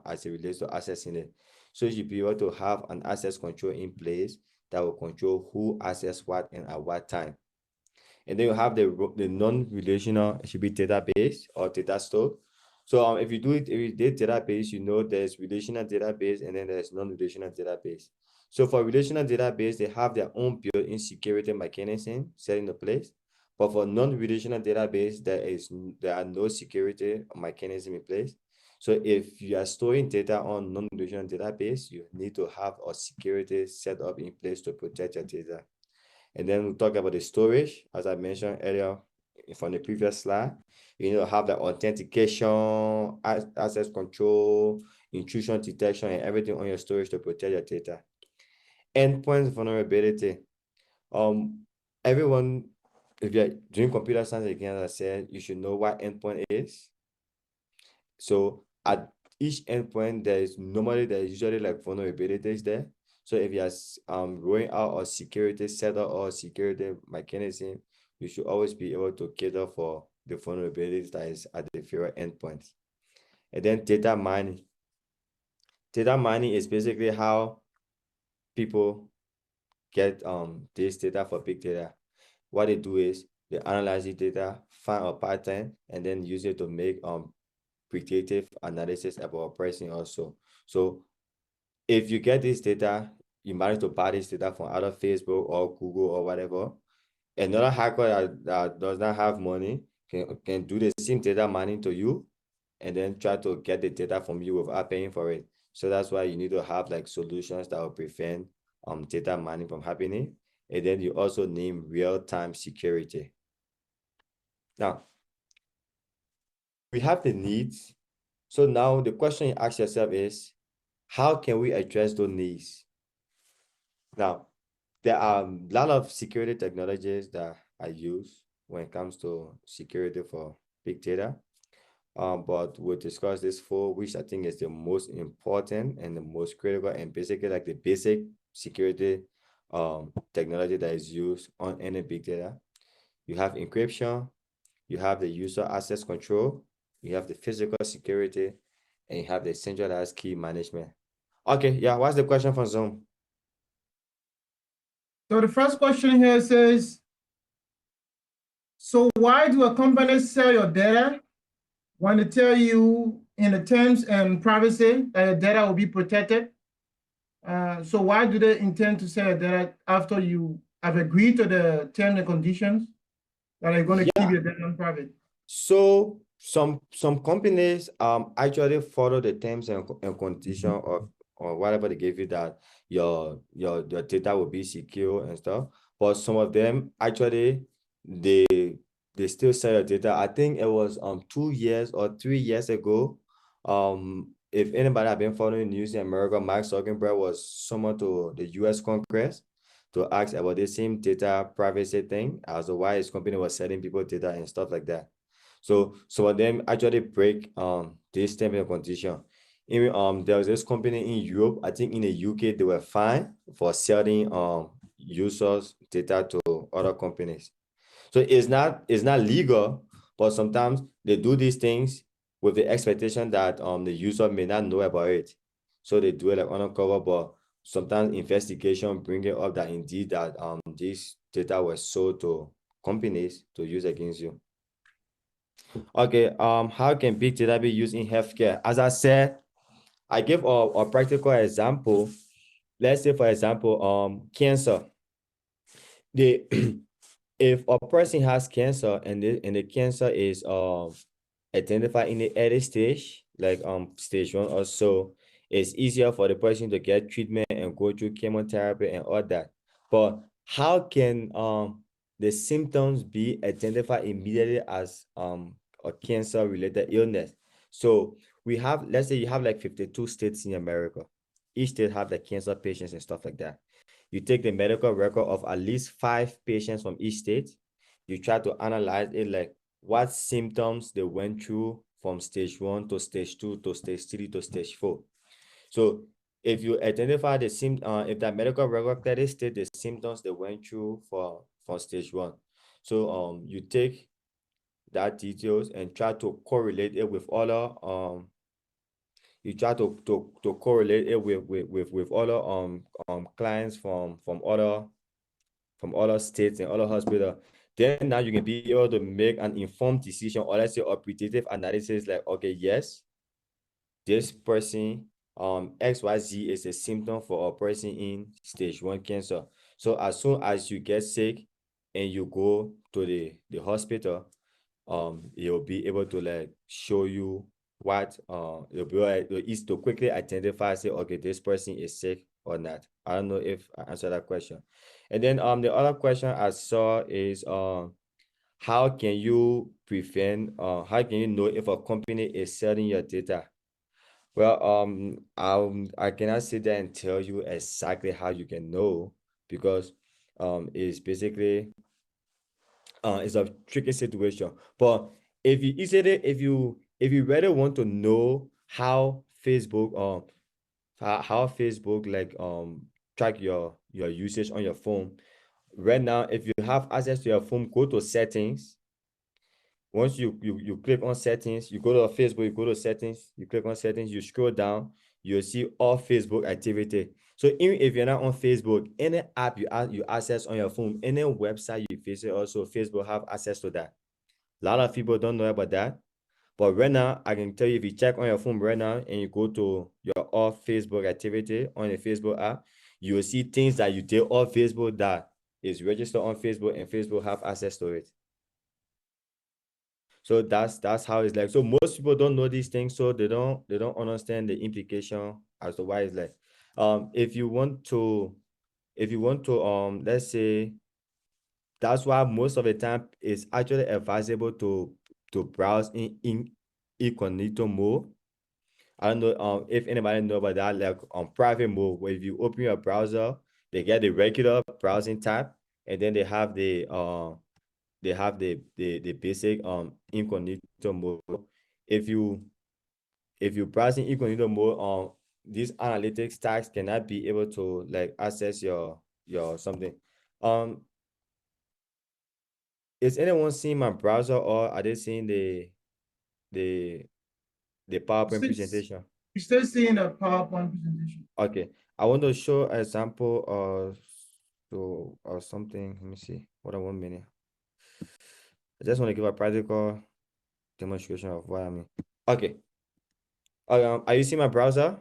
as it relates to accessing it. So you should be able to have an access control in place that will control who access what and at what time. And then you have the non-relational, it should be database or data store. So if you did database, you know there's relational database and then there's non-relational database. So for relational database, they have their own built-in security mechanism set into place. But for non-relational database, there are no security mechanism in place. So if you are storing data on non-relational database, you need to have a security set up in place to protect your data. And then we talk about the storage, as I mentioned earlier from the previous slide. You need to have the authentication, access control, intrusion detection, and everything on your storage to protect your data. endpoint vulnerability. Everyone, if you're doing computer science again, as I said, you should know what endpoint is. So at each endpoint, there is usually like vulnerabilities there. So if you're rolling out a security setup or security mechanism, you should always be able to cater for the vulnerabilities that is at the various endpoints. And then data mining. Data mining is basically how people get this data for big data. What they do is they analyze the data, find a pattern, and then use it to make predictive analysis about a person also. So if you get this data, you manage to buy this data from either Facebook or Google or whatever, another hacker that does not have money can do the same data mining to you and then try to get the data from you without paying for it. So that's why you need to have like solutions that will prevent data mining from happening. And then you also need real-time security. Now, we have the needs. So now the question you ask yourself is, how can we address those needs? Now, there are a lot of security technologies that I use when it comes to security for big data. But we'll discuss this for which I think is the most important and the most critical and basically like the basic security technology that is used on any big data. You have encryption, you have the user access control, you have the physical security, and you have the centralized key management. Okay, yeah, what's the question from Zoom? So the first question here says, so why do a company sell your data when they tell you in the terms and privacy that your data will be protected? So why do they intend to sell your data after you have agreed to the terms and conditions that are going to keep your data private? So some companies actually follow the terms and condition of or whatever they give you that your data will be secure and stuff. But some of them actually they still sell your data. I think it was 2 years or 3 years ago. If anybody have been following news in America, Mark Zuckerberg was summoned to the US Congress to ask about the same data privacy thing as to why his company was selling people data and stuff like that. So some of them actually break this terms and condition. Even there was this company in Europe, I think in the UK, they were fined for selling users data to other companies. So it's not legal, but sometimes they do these things with the expectation that the user may not know about it. So they do it like undercover, but sometimes investigation bring it up that indeed that this data was sold to companies to use against you. Okay, how can big data be used in healthcare? As I said, I give a practical example. Let's say, for example, cancer. If a person has cancer and the cancer is identified in the early stage, like stage 1 or so, it's easier for the person to get treatment and go through chemotherapy and all that. But how can the symptoms be identified immediately as a cancer-related illness? So we have, let's say you have like 52 states in America. Each state have the cancer patients and stuff like that. You take the medical record of at least 5 patients from each state. You try to analyze it, like what symptoms they went through from stage 1 to stage 2 to stage 3 to stage 4. So if you identify the if that medical record clearly state the symptoms they went through for stage 1, so you take that details and try to correlate it with other you try to correlate it with other clients from other states and other hospitals. Then now you can be able to make an informed decision, or let's say a predictive analysis, like, okay, yes, this person XYZ is a symptom for a person in stage 1 cancer. So as soon as you get sick and you go to the hospital, it will be able to like show you what it'll be is to quickly identify, say, okay, this person is sick or not. I don't know if I answered that question. And then the other question I saw is how can you prevent how can you know if a company is selling your data? Well, I cannot sit there and tell you exactly how you can know because it's basically it's a tricky situation. But if you really want to know how Facebook how Facebook like track your usage on your phone, right now if you have access to your phone, go to settings. Once you click on settings, you go to Facebook, you go to settings, you click on settings, you scroll down, you'll see all Facebook activity. So even if you're not on Facebook, any app you access on your phone, any website you visit, also Facebook have access to that. A lot of people don't know about that. But right now, I can tell you if you check on your phone right now and you go to your all Facebook activity on the Facebook app, you will see things that you did on Facebook that is registered on Facebook and Facebook have access to it. So that's how it's like. So most people don't know these things, so they don't understand the implication as to why it's like. If you want to let's say that's why most of the time it's actually advisable to browse in incognito mode. I don't know if anybody know about that, like on private mode, where if you open your browser, they get the regular browsing tab, and then they have the basic incognito mode. If you browse in incognito mode, these analytics tags cannot be able to like access your something. Is anyone seeing my browser or are they seeing the PowerPoint presentation? You're still seeing a PowerPoint presentation. Okay, I want to show an example or something. Let me see. Hold on 1 minute. I just want to give a practical demonstration of what I mean. Okay. Are you seeing my browser?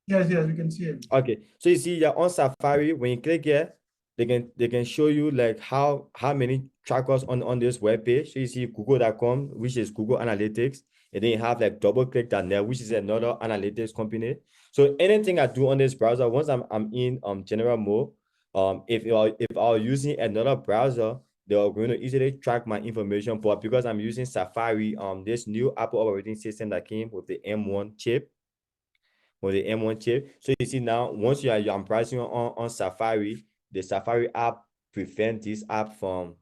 Yes, we can see it. Okay, so you see you're on Safari. When you click here, they can show you like how many trackers on this web page. So you see Google.com, which is Google Analytics, and then you have like DoubleClick.net, which is another analytics company. So anything I do on this browser, once I'm in general mode, if I was using another browser, they are going to easily track my information. But because I'm using Safari, this new Apple operating system that came with the M1 chip. With the M1 chip. So you see now, once I'm browsing on Safari, the Safari app prevent this app from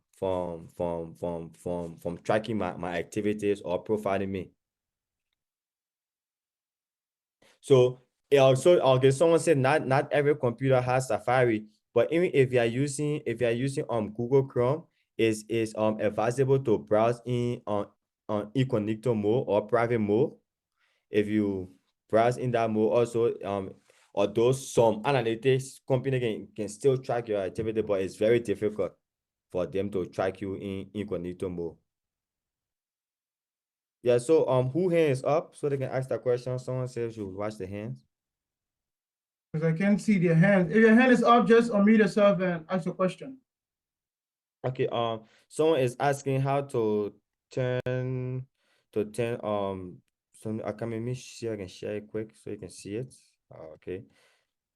tracking my activities or profiling me. So also, okay, someone said not every computer has Safari, but even if you are using Google Chrome, is advisable to browse in on incognito mode or private mode. If you browse in that mode also, although some analytics company can still track your activity, but it's very difficult for them to track you in incognito mode. Yeah, so who hands up so they can ask that question? Someone says you watch the hands. Because I can't see their hand. If your hand is up, just unmute yourself and ask a question. Okay, someone is asking how to turn some I can maybe share, I can share it quick so you can see it. Okay.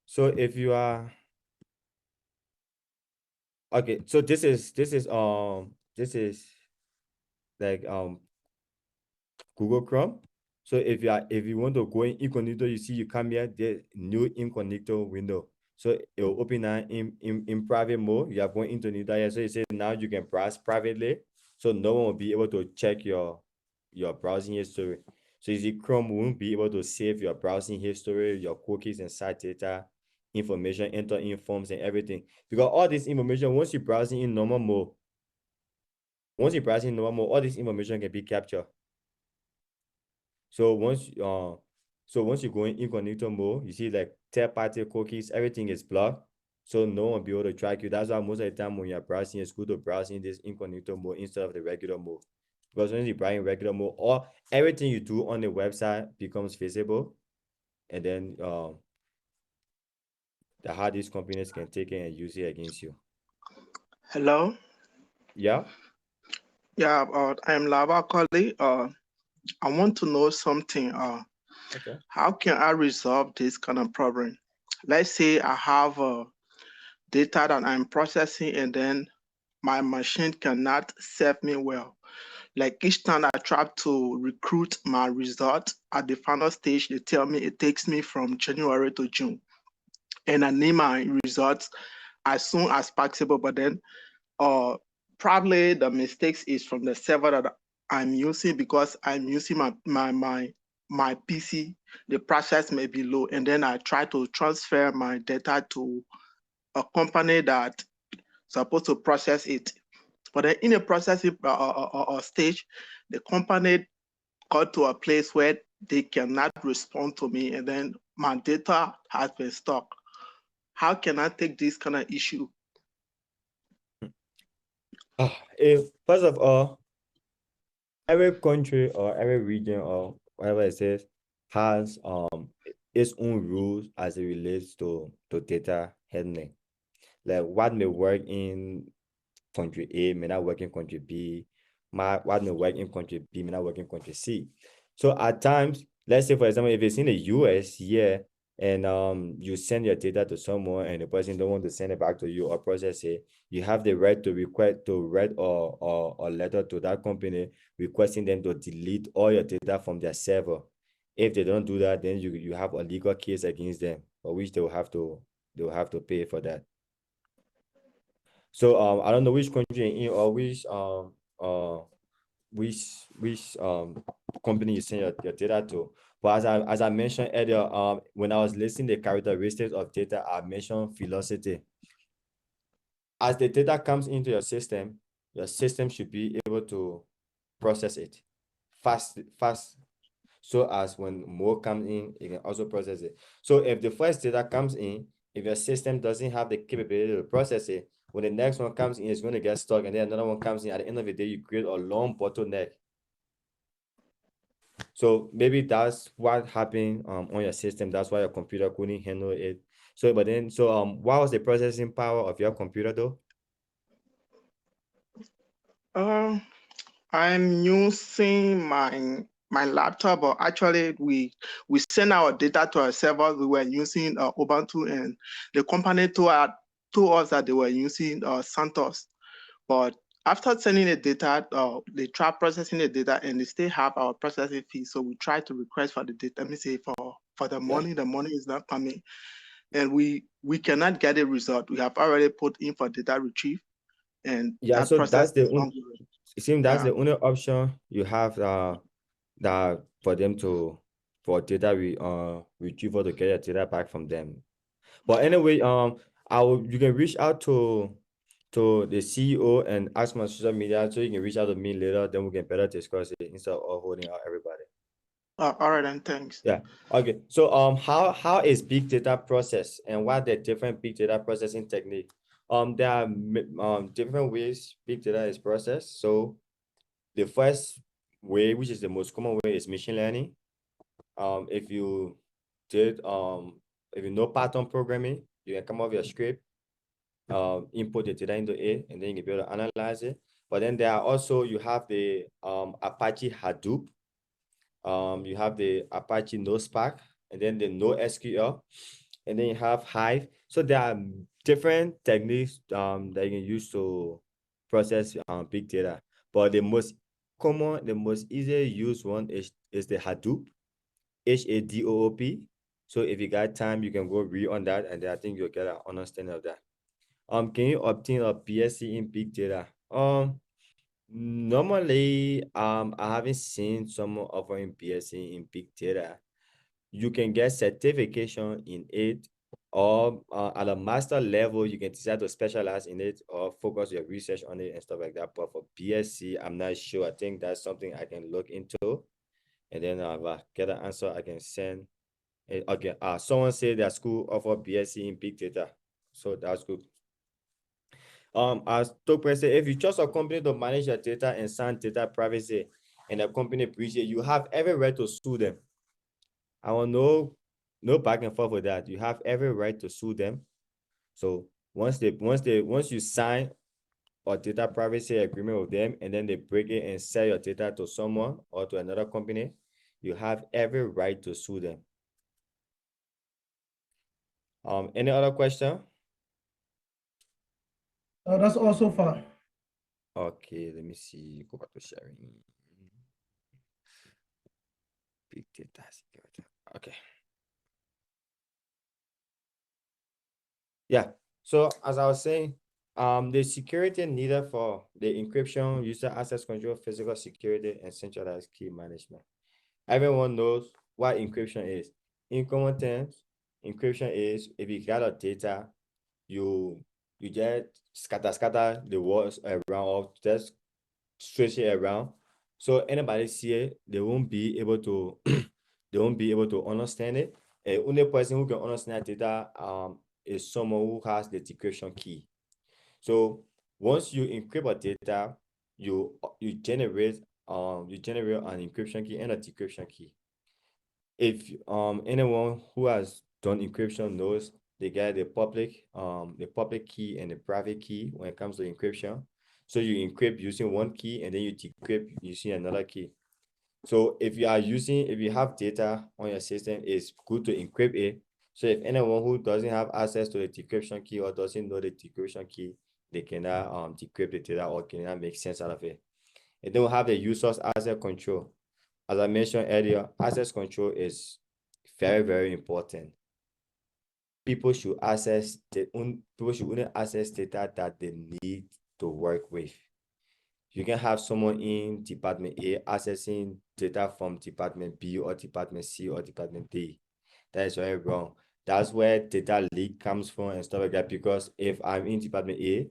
So if you are okay, so this is like Google Chrome. So if you want to go in incognito, you see you come here, the new incognito window. So it will open now in private mode. You are going into new here. So you say now you can browse privately. So no one will be able to check your browsing history. So you see Chrome won't be able to save your browsing history, your cookies and site data, information, enter in forms and everything. Because all this information, once you're browsing in normal mode, all this information can be captured. So once you go in incognito mode, you see like third-party cookies, everything is blocked. So no one will be able to track you. That's why most of the time when you're browsing, it's good to browse in this incognito mode instead of the regular mode. Because when you browse in regular mode, all everything you do on the website becomes visible. And then the how these companies can take it and use it against you. Hello. Yeah. Yeah, I'm Lava Koli. I want to know something. Okay. How can I resolve this kind of problem? Let's say I have data that I'm processing and then my machine cannot serve me well. Like each time I try to recruit my result at the final stage, they tell me it takes me from January to June. And I need my results as soon as possible. But then probably the mistakes is from the server that I'm using, because I'm using my PC. The process may be low, and then I try to transfer my data to a company that supposed to process it. But then in the processing stage, the company got to a place where they cannot respond to me, and then my data has been stuck. How can I take this kind of issue? First of all, every country or every region or whatever it says has its own rules as it relates to data handling. Like what may work in country A may not work in country B. What may work in country B may not work in country C. So at times, let's say for example, if it's in the US here and you send your data to someone and the person don't want to send it back to you or process it, you have the right to request to write a letter to that company requesting them to delete all your data from their server. If they don't do that, then you have a legal case against them, for which they will have to pay for that. So I don't know which country you're in or which company you send your data to. But as I mentioned earlier, when I was listing the characteristics of data, I mentioned velocity. As the data comes into your system should be able to process it fast. So as when more comes in, it can also process it. So if the first data comes in, if your system doesn't have the capability to process it, when the next one comes in, it's going to get stuck, and then another one comes in. At the end of the day, you create a long bottleneck. So maybe that's what happened on your system. That's why your computer couldn't handle it. So, what was the processing power of your computer though? I'm using my laptop, but actually we send our data to our server. We were using Ubuntu, and the company told us that they were using Santos. But after sending the data, they try processing the data, and they still have our processing fee. So we try to request for the data. Let me say for the money. The money is not coming, and we cannot get a result. We have already put in for data retrieve, and Yeah, that so process that's the is only, ongoing. it seems that's Yeah. the only option you have that for them for data retrieval to get your data back from them. But anyway, you can reach out to the CEO and ask my social media, so you can reach out to me later, then we can better discuss it instead of holding out everybody. All right, then, thanks. Yeah. Okay. So how is big data processed, and what are the different big data processing techniques? There are different ways big data is processed. So the first way, which is the most common way, is machine learning. If you know pattern programming, you can come up with a script, input the data into it, and then you can be able to analyze it. But then there are also, you have the Apache Hadoop, you have the Apache NoSpark, and then the NoSQL, and then you have Hive. So there are different techniques that you can use to process big data. But the most common, the most easily used one is the Hadoop, HADOOP. So if you got time, you can go read on that, and then I think you'll get an understanding of that. Can you obtain a BSc in big data? Normally, I haven't seen someone offering BSc in big data. You can get certification in it, or at a master level, you can decide to specialize in it or focus your research on it and stuff like that. But for BSc, I'm not sure. I think that's something I can look into, and then if I get an answer, I can send it. Okay. Someone said their school offer BSc in big data, so that's good. As Tokwe said, if you trust a company to manage your data and sign data privacy, and the company breach it, you have every right to sue them. I want no back and forth with that. You have every right to sue them. So once you sign a data privacy agreement with them, and then they break it and sell your data to someone or to another company, you have every right to sue them. Any other question? That's all so far. Okay, let me see. Go back to sharing. Big data security. Okay. Yeah. So as I was saying, the security needed for the encryption, user access control, physical security, and centralized key management. Everyone knows what encryption is. In common terms, encryption is if you gather data, you just scatter the words around or just switch it around. So anybody see it, they won't be able to they won't be able to understand it. And only person who can understand data is someone who has the decryption key. So once you encrypt a data, you generate an encryption key and a decryption key. If anyone who has done encryption knows they get the public key and the private key when it comes to encryption. So you encrypt using one key and then you decrypt using another key. So if you have data on your system, it's good to encrypt it. So if anyone who doesn't have access to the decryption key or doesn't know the decryption key, they cannot decrypt the data or cannot make sense out of it. And then we have the user's access control. As I mentioned earlier, access control is very, very important. People should only access data that they need to work with. You can have someone in Department A accessing data from Department B or Department C or Department D. That is very wrong. That's where data leak comes from and stuff like that. Because if I'm in Department A,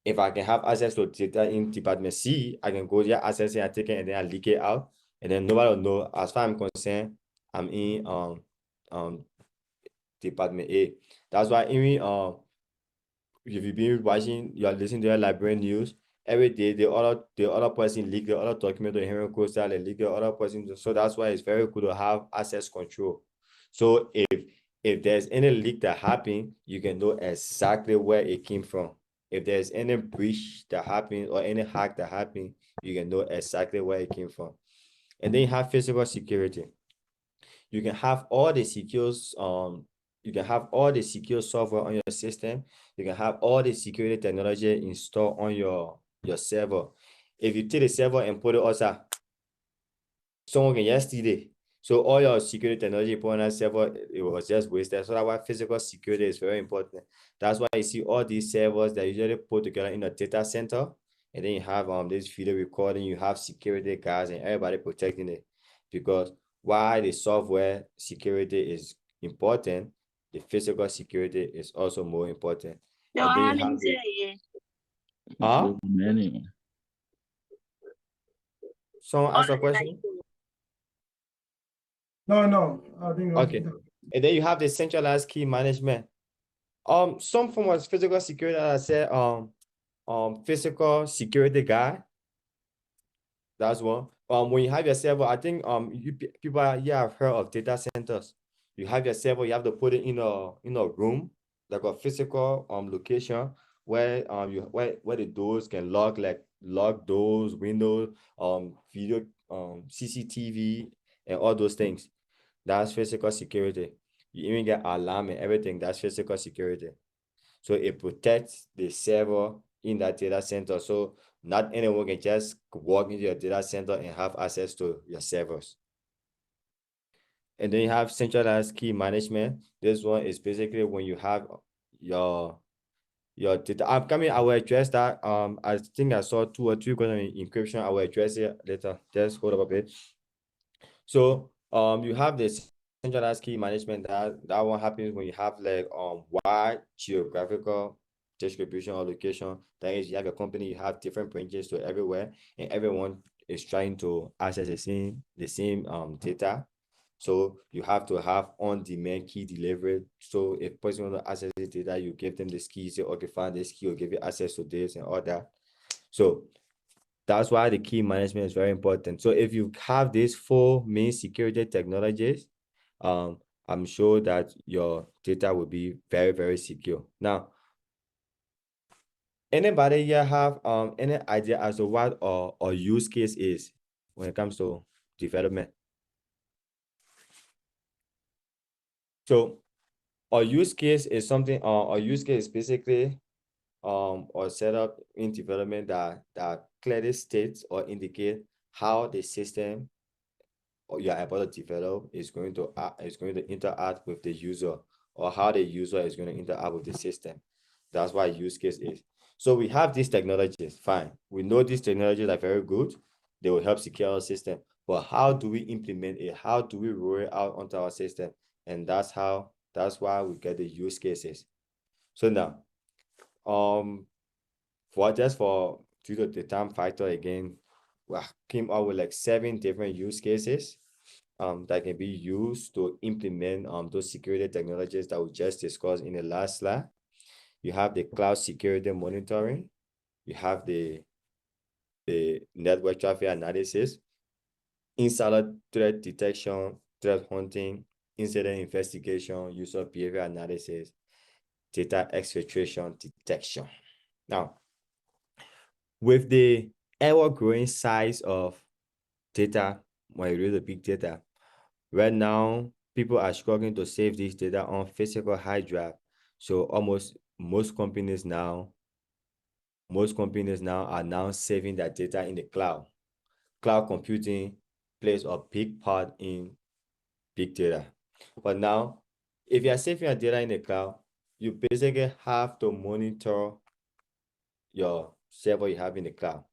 if I can have access to data in Department C, I can go there, access it, and take it, and then I leak it out. And then nobody will know. As far as I'm concerned, I'm in Department A. That's why even if you've been watching, you're listening to your library news every day, the other person leak the other document to Henry Coastal and leak the other person. So that's why it's very good to have access control. So if there's any leak that happened, you can know exactly where it came from. If there's any breach that happened or any hack that happened, you can know exactly where it came from. And then you have physical security. You can have all the secure software on your system. You can have all the security technology installed on your server. If you take the server and put it outside, someone can just steal it. So all your security technology put on that server, it was just wasted. So that's why physical security is very important. That's why you see all these servers that usually put together in a data center, and then you have this video recording, you have security guards and everybody protecting it. Because while the software security is important, the physical security is also more important. Yo, And then I you have didn't say it. someone ask a question? No, I think Okay. And then you have the centralized key management. Some form of physical security, as I said, physical security guard. That's one. When you have your server, I think people here have heard of data centers. You have your server, you have to put it in a room, like a physical location where where the doors can lock, like lock doors, windows, video, CCTV, and all those things. That's physical security. You even get alarm and everything. That's physical security. So it protects the server in that data center. So not anyone can just walk into your data center and have access to your servers. And then you have centralized key management. This one is basically when you have your data. I will address that. I think I saw 2 or 3 questions in encryption. I will address it later. Just hold up a bit. So you have this centralized key management. That one happens when you have like wide geographical distribution or location. That is, you have a company, you have different branches to everywhere, and everyone is trying to access the same data. So you have to have on-demand key delivery. So if person want to access the data, you give them this key, you say, okay, find this key, or give you access to this and all that. So that's why the key management is very important. So if you have these 4 main security technologies, I'm sure that your data will be very, very secure. Now, anybody here have any idea as to what a use case is when it comes to development? So a use case is something, a use case is basically or set up in development that clearly states or indicate how the system or you are about to develop is going to interact with the user, or how the user is going to interact with the system. That's what use case is. So we have these technologies, fine. We know these technologies are very good. They will help secure our system. But how do we implement it? How do we roll it out onto our system? And that's why we get the use cases. So now, due to the time factor again, we came up with like 7 different use cases that can be used to implement those security technologies that we just discussed in the last slide. You have the cloud security monitoring, you have the network traffic analysis, insider threat detection, threat hunting, incident investigation, user behavior analysis, data exfiltration detection. Now, with the ever-growing size of data, when you read the big data, right now, people are struggling to save this data on physical hard drive. So almost most companies now are now saving that data in the cloud. Cloud computing plays a big part in big data. But now, if you are saving your data in the cloud, you basically have to monitor your server you have in the cloud.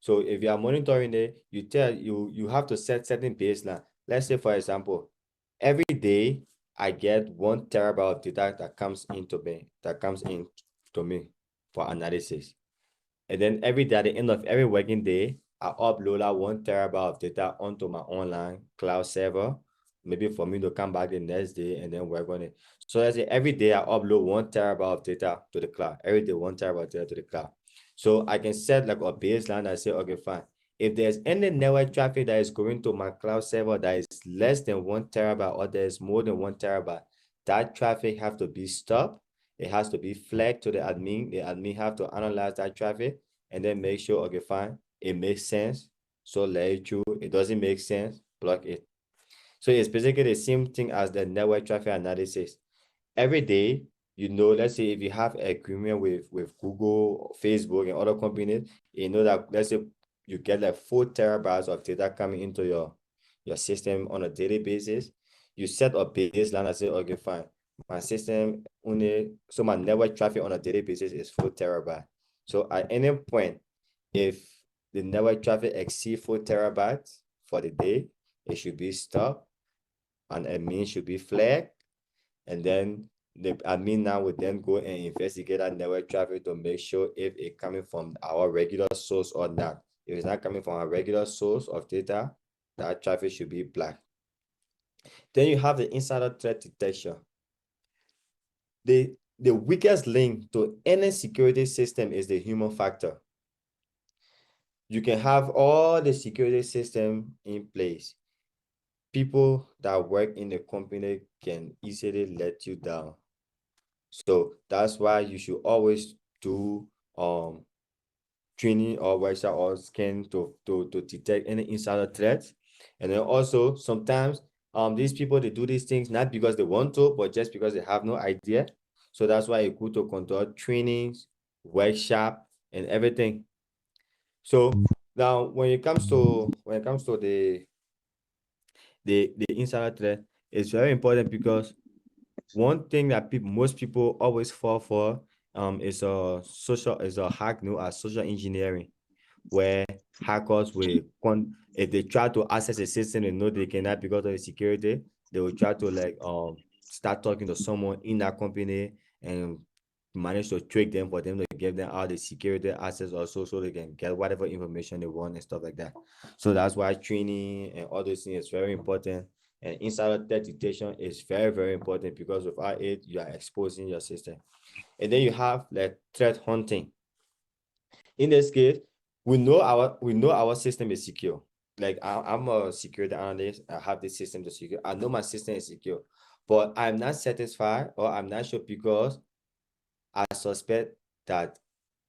So if you are monitoring it, you have to set certain baseline. Let's say, for example, every day I get 1 terabyte of data that comes into me for analysis. And then every day at the end of every working day, I upload that 1 terabyte of data onto my online cloud server, maybe for me to come back the next day and then work on it. So let's say every day I upload 1 terabyte of data to the cloud. Every day 1 terabyte of data to the cloud. So I can set like a baseline. I say, okay, fine. If there's any network traffic that is going to my cloud server that is less than 1 terabyte, or there's more than 1 terabyte, that traffic have to be stopped. It has to be flagged to the admin. The admin have to analyze that traffic and then make sure, okay, fine, it makes sense, so let it through. It doesn't make sense, block it. So it's basically the same thing as the network traffic analysis. Every day, let's say if you have an agreement with Google, Facebook, and other companies, that let's say you get like 4 terabytes of data coming into your system on a daily basis. You set a baseline and say, okay, fine, my system so my network traffic on a daily basis is 4 terabytes. So at any point, if the network traffic exceeds 4 terabytes for the day, it should be stopped, and admin should be flagged, and then the admin now would then go and investigate that network traffic to make sure if it's coming from our regular source or not. If it's not coming from our regular source of data, that traffic should be black. Then you have the insider threat detection. The weakest link to any security system is the human factor. You can have all the security system in place. People that work in the company can easily let you down. So that's why you should always do training or workshop or scan to detect any insider threats. And then also sometimes these people, they do these things not because they want to, but just because they have no idea. So that's why it's good to conduct trainings, workshop, and everything. So now when it comes to the insider threat, it's very important because one thing that most people always fall for is a hack known as social engineering, where hackers will if they try to access a system they know they cannot because of the security, they will try to start talking to someone in that company and manage to trick them for them to give them all the security access also, so they can get whatever information they want and stuff like that. So that's why training and all those things is very important. And insider threat detection is very, very important because without it, you are exposing your system. And then you have like threat hunting. In this case, we know our system is secure. Like I'm a security analyst. I have this system to secure. I know my system is secure, but I'm not satisfied or I'm not sure because I suspect that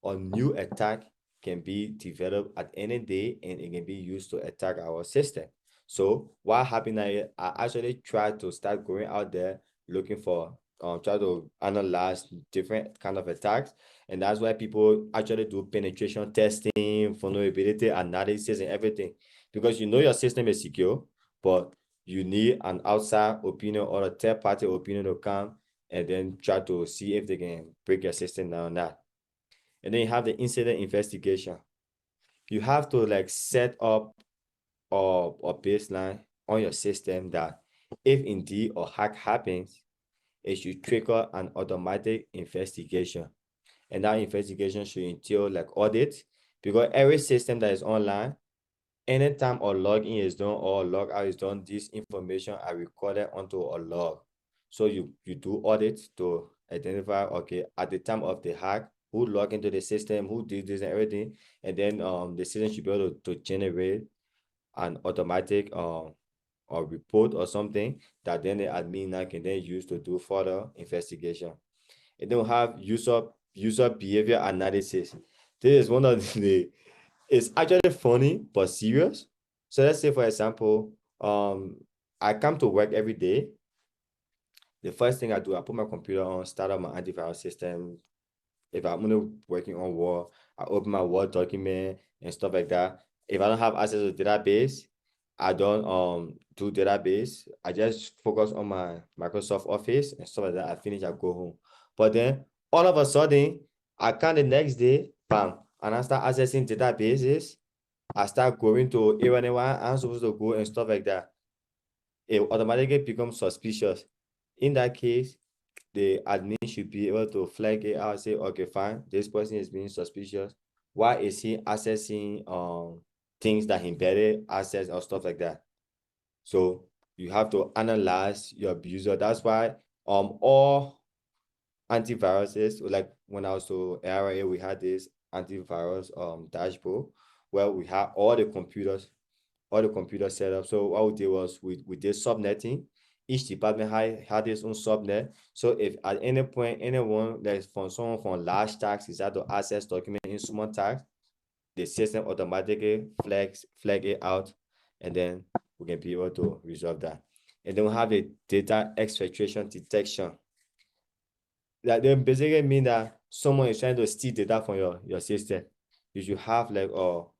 a new attack can be developed at any day and it can be used to attack our system. So what happened, I actually tried to start going out there looking for try to analyze different kind of attacks, and that's why people actually do penetration testing, vulnerability analysis, and everything, because you know your system is secure, but you need an outside opinion or a third party opinion to come and then try to see if they can break your system down or not. And then you have the incident investigation. You have to like set up a baseline on your system that if indeed a hack happens, it should trigger an automatic investigation. And that investigation should entail like audit, because every system that is online, anytime a login is done or a log out is done, this information are recorded onto a log. So you do audit to identify, okay, at the time of the hack, who logged into the system, who did this and everything, and then the system should be able to generate an automatic or report or something that then the admin now can then use to do further investigation. And then we have user behavior analysis. This is one of the it's actually funny but serious. So let's say, for example, I come to work every day. The first thing I do, I put my computer on, start up my antivirus system. If I'm only working on Word, I open my Word document and stuff like that. If I don't have access to database, I don't do database. I just focus on my Microsoft Office and stuff like that. I finish, I go home. But then all of a sudden, I come the next day, bam, and I start accessing databases. I start going to anywhere I'm supposed to go and stuff like that. It automatically becomes suspicious. In that case, the admin should be able to flag it out, say, okay, fine, this person is being suspicious. Why is he accessing things that he better access or stuff like that? So you have to analyze your abuser. That's why all antiviruses, like when I was to ARA, we had this antivirus dashboard where we had all the computers set up. So what we did was we did subnetting. Each department had its own subnet. So if at any point anyone that is from someone from large tax is to access document in small tax, the system automatically flag it out, and then we can be able to resolve that. And then we have the data exfiltration detection. That then basically mean that someone is trying to steal data from your system. You should have like or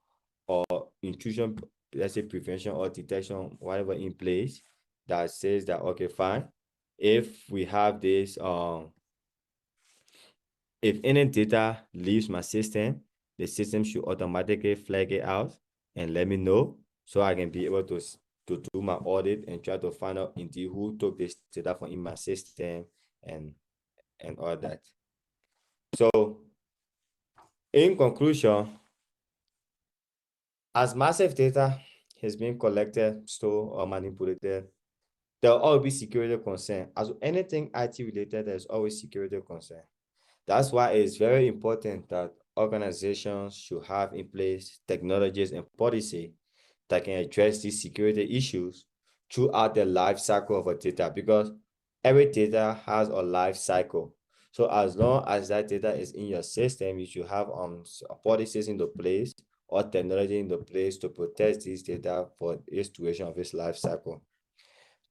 intrusion, let's say prevention or detection, whatever in place that says that, okay, fine, if we have this if any data leaves my system, the system should automatically flag it out and let me know, so I can be able to do my audit and try to find out indeed who took this data from in my system and all that. So in conclusion, as massive data has been collected, stored, or manipulated, there will always be security concern. As with anything IT related, there's always security concern. That's why it's very important that organizations should have in place technologies and policy that can address these security issues throughout the life cycle of a data, because every data has a life cycle. So as long as that data is in your system, you should have policies in the place or technology in the place to protect this data for its duration of its life cycle.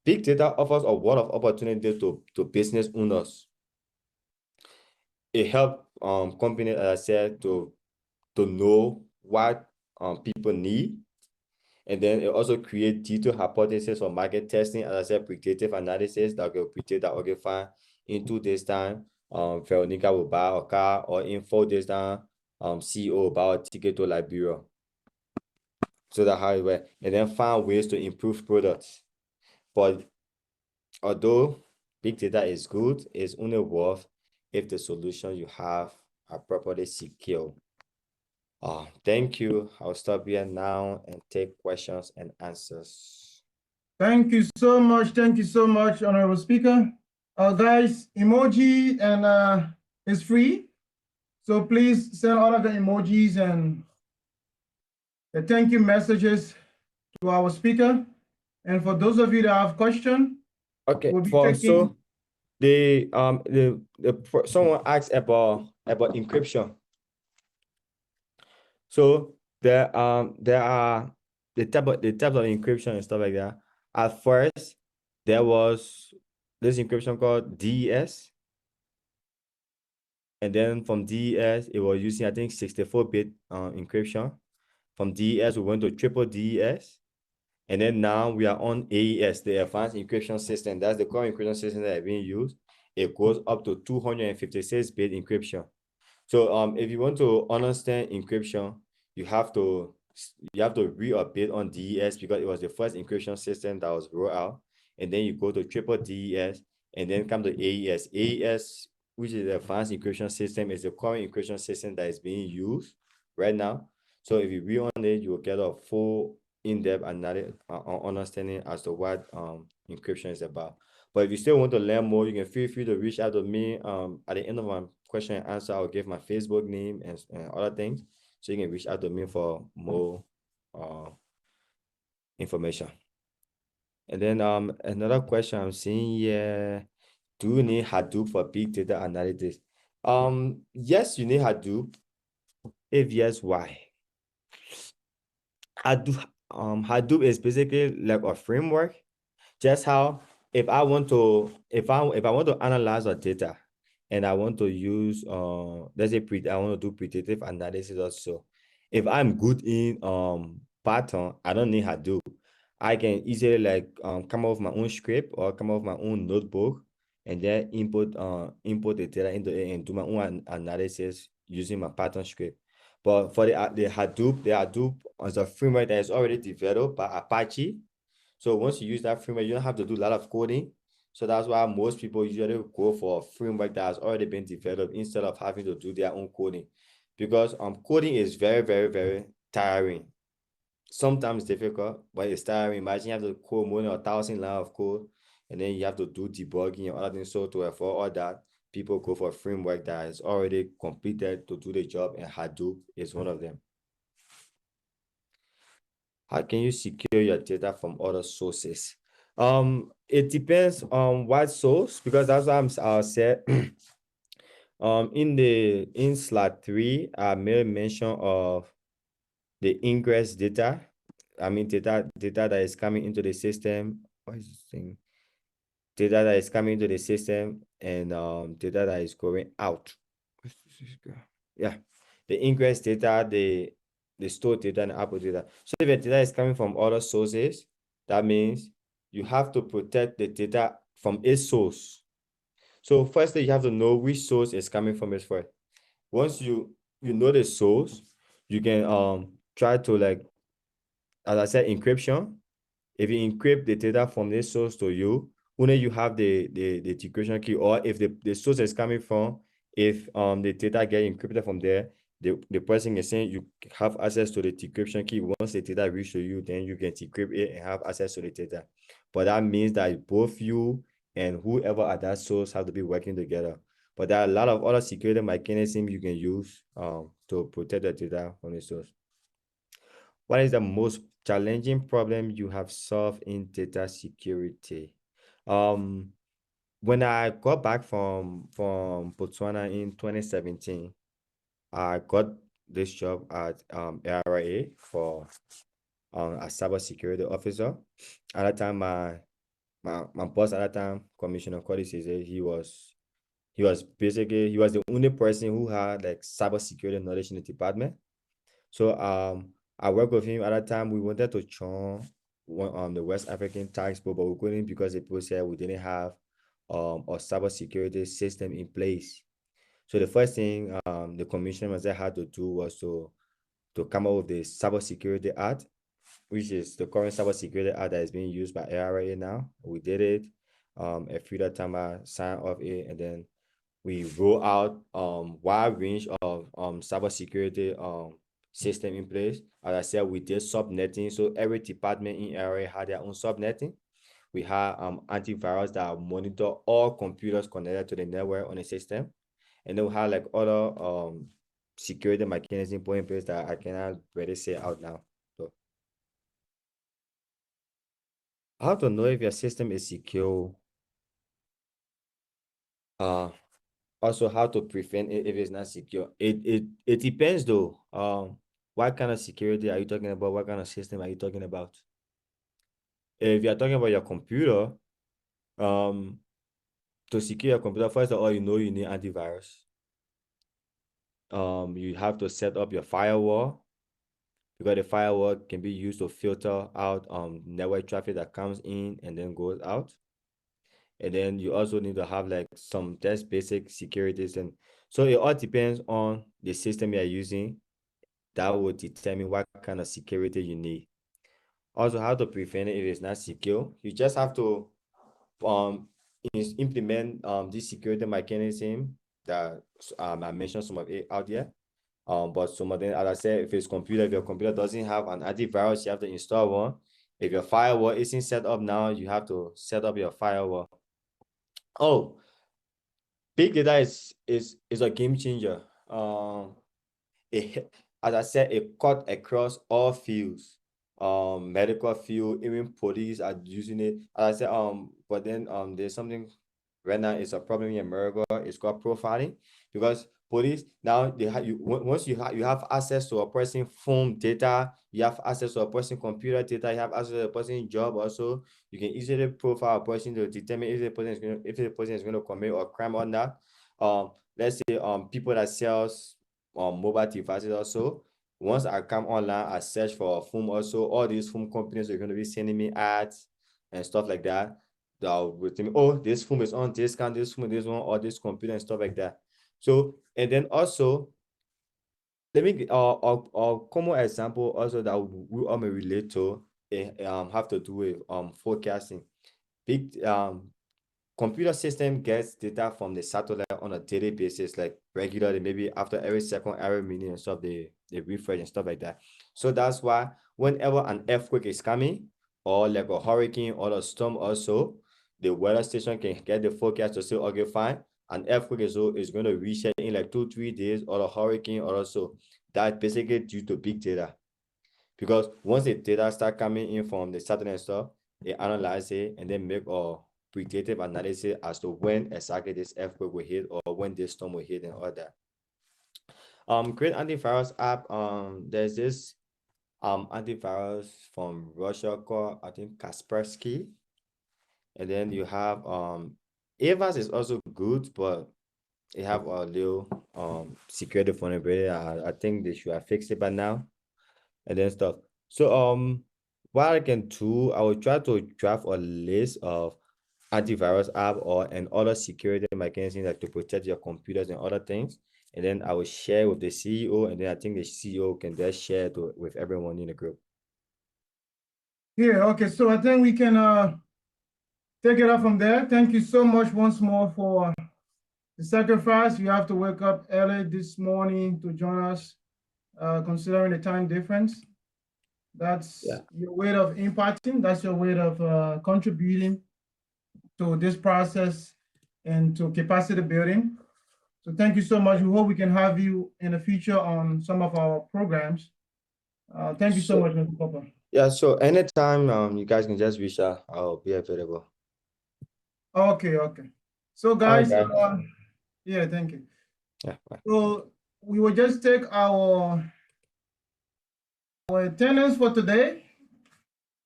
Big data offers a world of opportunity to business owners. It helps companies, as I said, to know what people need. And then it also creates detailed hypotheses for market testing, as I said, predictive analysis that will predict that, okay, fine, in 2 days' time, Veronica will buy a car, or in 4 days' time, CEO will buy a ticket to Liberia. So that's how it works. And then find ways to improve products. But although big data is good, it's only worth if the solution you have are properly secure. Thank you. I'll stop here now and take questions and answers. Thank you so much. Thank you so much, Honorable Speaker. Guys, emoji and is free. So please send all of the emojis and the thank you messages to our speaker. And for those of you that have questions, okay, we'll be so someone asked about encryption. So there are the type of encryption and stuff like that. At first, there was this encryption called DES. And then from DES, it was using, I think, 64-bit encryption. From DES, we went to triple DES. And then now we are on AES, the advanced encryption system. That's the current encryption system that is being used. It goes up to 256-bit encryption. So if you want to understand encryption, you have to read a bit on DES because it was the first encryption system that was rolled out. And then you go to triple DES and then come to AES. AES, which is the advanced encryption system, is the current encryption system that is being used right now. So if you read on it, you will get a full in-depth understanding as to what encryption is about. But if you still want to learn more, you can feel free to reach out to me. At the end of my question and answer, I'll give my Facebook name and other things. So you can reach out to me for more information. And then another question I'm seeing here, do you need Hadoop for big data analytics? Yes, you need Hadoop. If yes, why? Hadoop is basically like a framework. Just how if I want to analyze a data and I want to use let's say I want to do predictive analysis also. If I'm good in Python, I don't need Hadoop. I can easily like come up with my own script or come up with my own notebook and then input the data into it and do my own analysis using my Python script. But for the Hadoop is a framework that is already developed by Apache. So once you use that framework, you don't have to do a lot of coding. So that's why most people usually go for a framework that has already been developed instead of having to do their own coding. Because coding is very, very, very tiring. Sometimes difficult, but it's tiring. Imagine you have to code more than 1,000 lines of code, and then you have to do debugging and other things. So to avoid all that, people go for a framework that is already completed to do the job, and Hadoop is one of them. How can you secure your data from other sources? It depends on what source, because that's what I said. In slide 3, I made mention of the ingress data. I mean data that is coming into the system. What is this thing? Data that is coming into the system and data that is going out. Yeah, the ingress data, the stored data and output data. So if the data is coming from other sources, that means you have to protect the data from its source. So firstly, you have to know which source is coming from it first. Once you know the source, you can try to, like, as I said, encryption. If you encrypt the data from this source to you, only you have the decryption key, or if the source is coming from, if the data get encrypted from there, the person is saying you have access to the decryption key. Once the data reach to you, then you can decrypt it and have access to the data. But that means that both you and whoever at that source have to be working together. But there are a lot of other security mechanisms you can use to protect the data from the source. What is the most challenging problem you have solved in data security? When I got back from Botswana in 2017, I got this job at ARA for a cybersecurity officer. At that time, my boss at that time, Commissioner Codicese, he was the only person who had like cybersecurity knowledge in the department. So I worked with him at that time. We wanted to join the West African Tax Board, but we couldn't because the people said we didn't have a cybersecurity system in place. So the first thing the commissioner had to do was to come up with the Cybersecurity Act, which is the current Cybersecurity Act that is being used by ARA now. We did it. A few that time I signed off it, and then we roll out wide range of cybersecurity system in place. As I said, we did subnetting, so every department in area had their own subnetting. We had antivirus that monitor all computers connected to the network on the system, and then we had like other security mechanism put in place that I cannot really say out now. So, how to know if your system is secure? Also, how to prevent it if it's not secure? It depends though. What kind of security are you talking about? What kind of system are you talking about? If you're talking about your computer, to secure your computer, first of all, you know you need antivirus. You have to set up your firewall, because the firewall can be used to filter out network traffic that comes in and then goes out. And then you also need to have like some just basic securities. And so it all depends on the system you're using. That will determine what kind of security you need. Also, how to prevent it if it's not secure. You just have to implement this security mechanism that I mentioned some of it out there. But some of them, as I said, if your computer doesn't have an antivirus, you have to install one. If your firewall isn't set up now, you have to set up your firewall. Oh, big data is a game changer. As I said, it cut across all fields. Medical field, even police are using it. As I said, but then there's something right now, it's a problem in America. It's called profiling, because police now they have you once you have access to a person's phone data, you have access to a person's computer data, you have access to a person's job. Also, you can easily profile a person to determine if the person is going to commit a crime or not. Let's say people that sells mobile devices also. Once I come online, I search for a phone also. All these phone companies are going to be sending me ads and stuff like that. With me, oh, this phone is on discount, this phone, this one, or this computer and stuff like that. So, and then also, let me a common example also that we all may relate to have to do with forecasting. Big computer system gets data from the satellite on a daily basis, like regularly, maybe after every second, every minute and stuff, they refresh and stuff like that. So that's why whenever an earthquake is coming, or like a hurricane or a storm also, the weather station can get the forecast to say, okay, fine, an earthquake is going to reach in like 2-3 days, or a hurricane or so. That's basically due to big data. Because once the data start coming in from the satellite and stuff, they analyze it and then make a predictive analysis as to when exactly this earthquake will hit or when this storm will hit and all that. Great antivirus app. There's this antivirus from Russia called, I think, Kaspersky. And then you have Avast is also good, but they have a little security vulnerability. I think they should have fixed it by now. And then stuff. So what I can do, I will try to draft a list of antivirus app and other security mechanisms like to protect your computers and other things. And then I will share with the CEO, and then I think the CEO can then share it with everyone in the group. Yeah, okay, so I think we can take it up from there. Thank you so much once more for the sacrifice. You have to wake up early this morning to join us, considering the time difference. That's your way of impacting, that's your way of contributing to this process and to capacity building. So thank you so much. We hope we can have you in the future on some of our programs. Thank you so much, Mr. Cuppah. Yeah, so anytime you guys can just reach out, I'll be available. Okay. So guys, right, yeah, thank you. Yeah, bye. So we will just take our attendance for today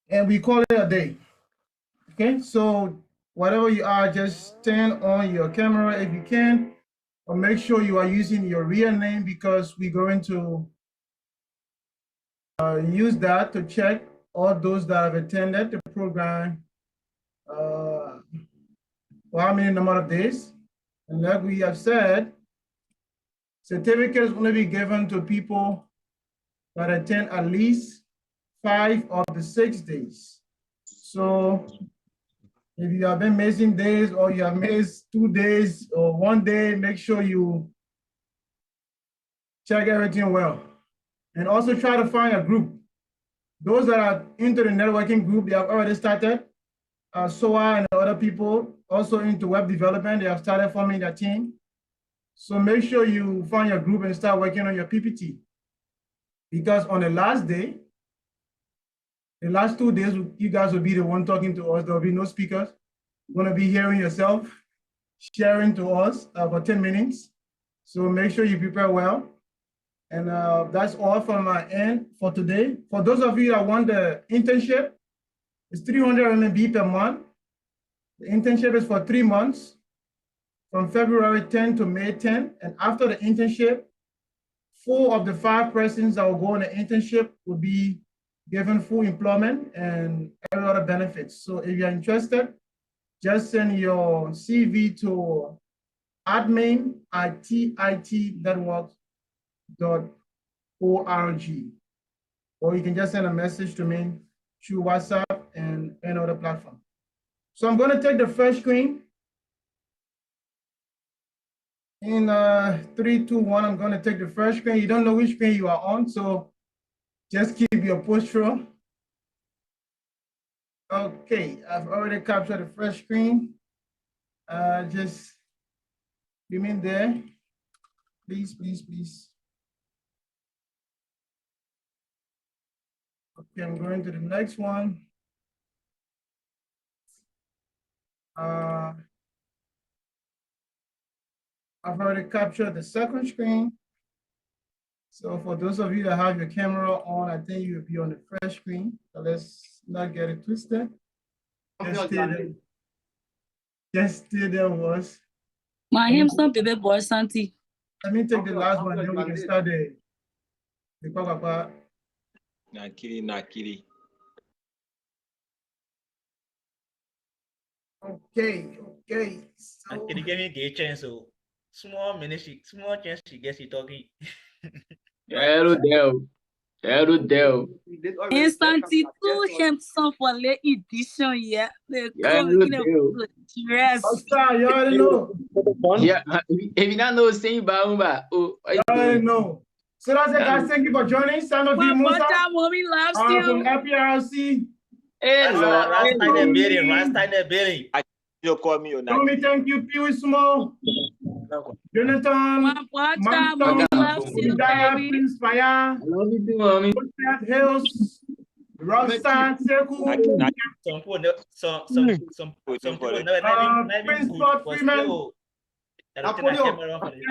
and we call it a day. Okay, so whatever you are, just turn on your camera if you can, or make sure you are using your real name, because we're going to use that to check all those that have attended the program for how many number of days. And like we have said, certificates will be given to people that attend at least 5 of the 6 days. So if you have been missing days, or you have missed 2 days or 1 day, make sure you check everything well. And also try to find a group. Those that are into the networking group, they have already started. SOA and other people also into web development, they have started forming their team. So make sure you find your group and start working on your PPT. Because on the last day, the last 2 days, you guys will be the one talking to us. There will be no speakers. You're going to be hearing yourself, sharing to us for 10 minutes. So make sure you prepare well. And that's all from my end for today. For those of you that want the internship, it's 300 RMB per month. The internship is for 3 months. from February 10 to May 10. And after the internship, 4 of the 5 persons that will go on the internship will be given full employment and every other benefits. So if you're interested, just send your CV to admin@tit.network.org, or you can just send a message to me through WhatsApp and any other platform. So I'm going to take the first screen. In 3, 2, 1, I'm going to take the first screen. You don't know which screen you are on, so just keep your posture. Okay, I've already captured the first screen. Just remain there. Please, please, please. Okay, I'm going to the next one. I've already captured the second screen. So for those of you that have your camera on, I think you'll be on the first screen. So let's not get it twisted. Just stay there, was. My hymns not baby boy Santi. Let me take the last one, then we can start the Cuppah. Nakiri. Okay. So Can you give me a chance? So small chance she gets you talking. Hello, Del. Instanti two him some for late edition, yeah. They come in a dress. Oscar, you already know. Yeah, if you don't know, sing Baumba. Oh, You already know. So that's it, guys. Thank you for joining. Sanofi Musa Mommy loves from you. FPRC. Rasta in the building. You call me your Tommy, thank you. Pee Small. Jonathan. Mommy loves you, baby. Prince Fire. I love you too, mommy. Hills. Rockstar, Seku. Some people never Prince good, Ford but Freeman. still, I think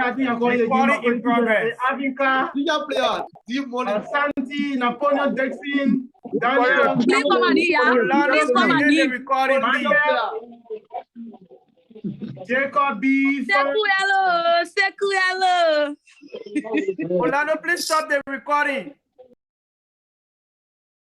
I think I'm going to recording in progress. Avinka, Santi, Napoleon Dexin, Daniel. Please come on here. Please come on here. Jacob B. Seku hello. Orlando, please stop the recording.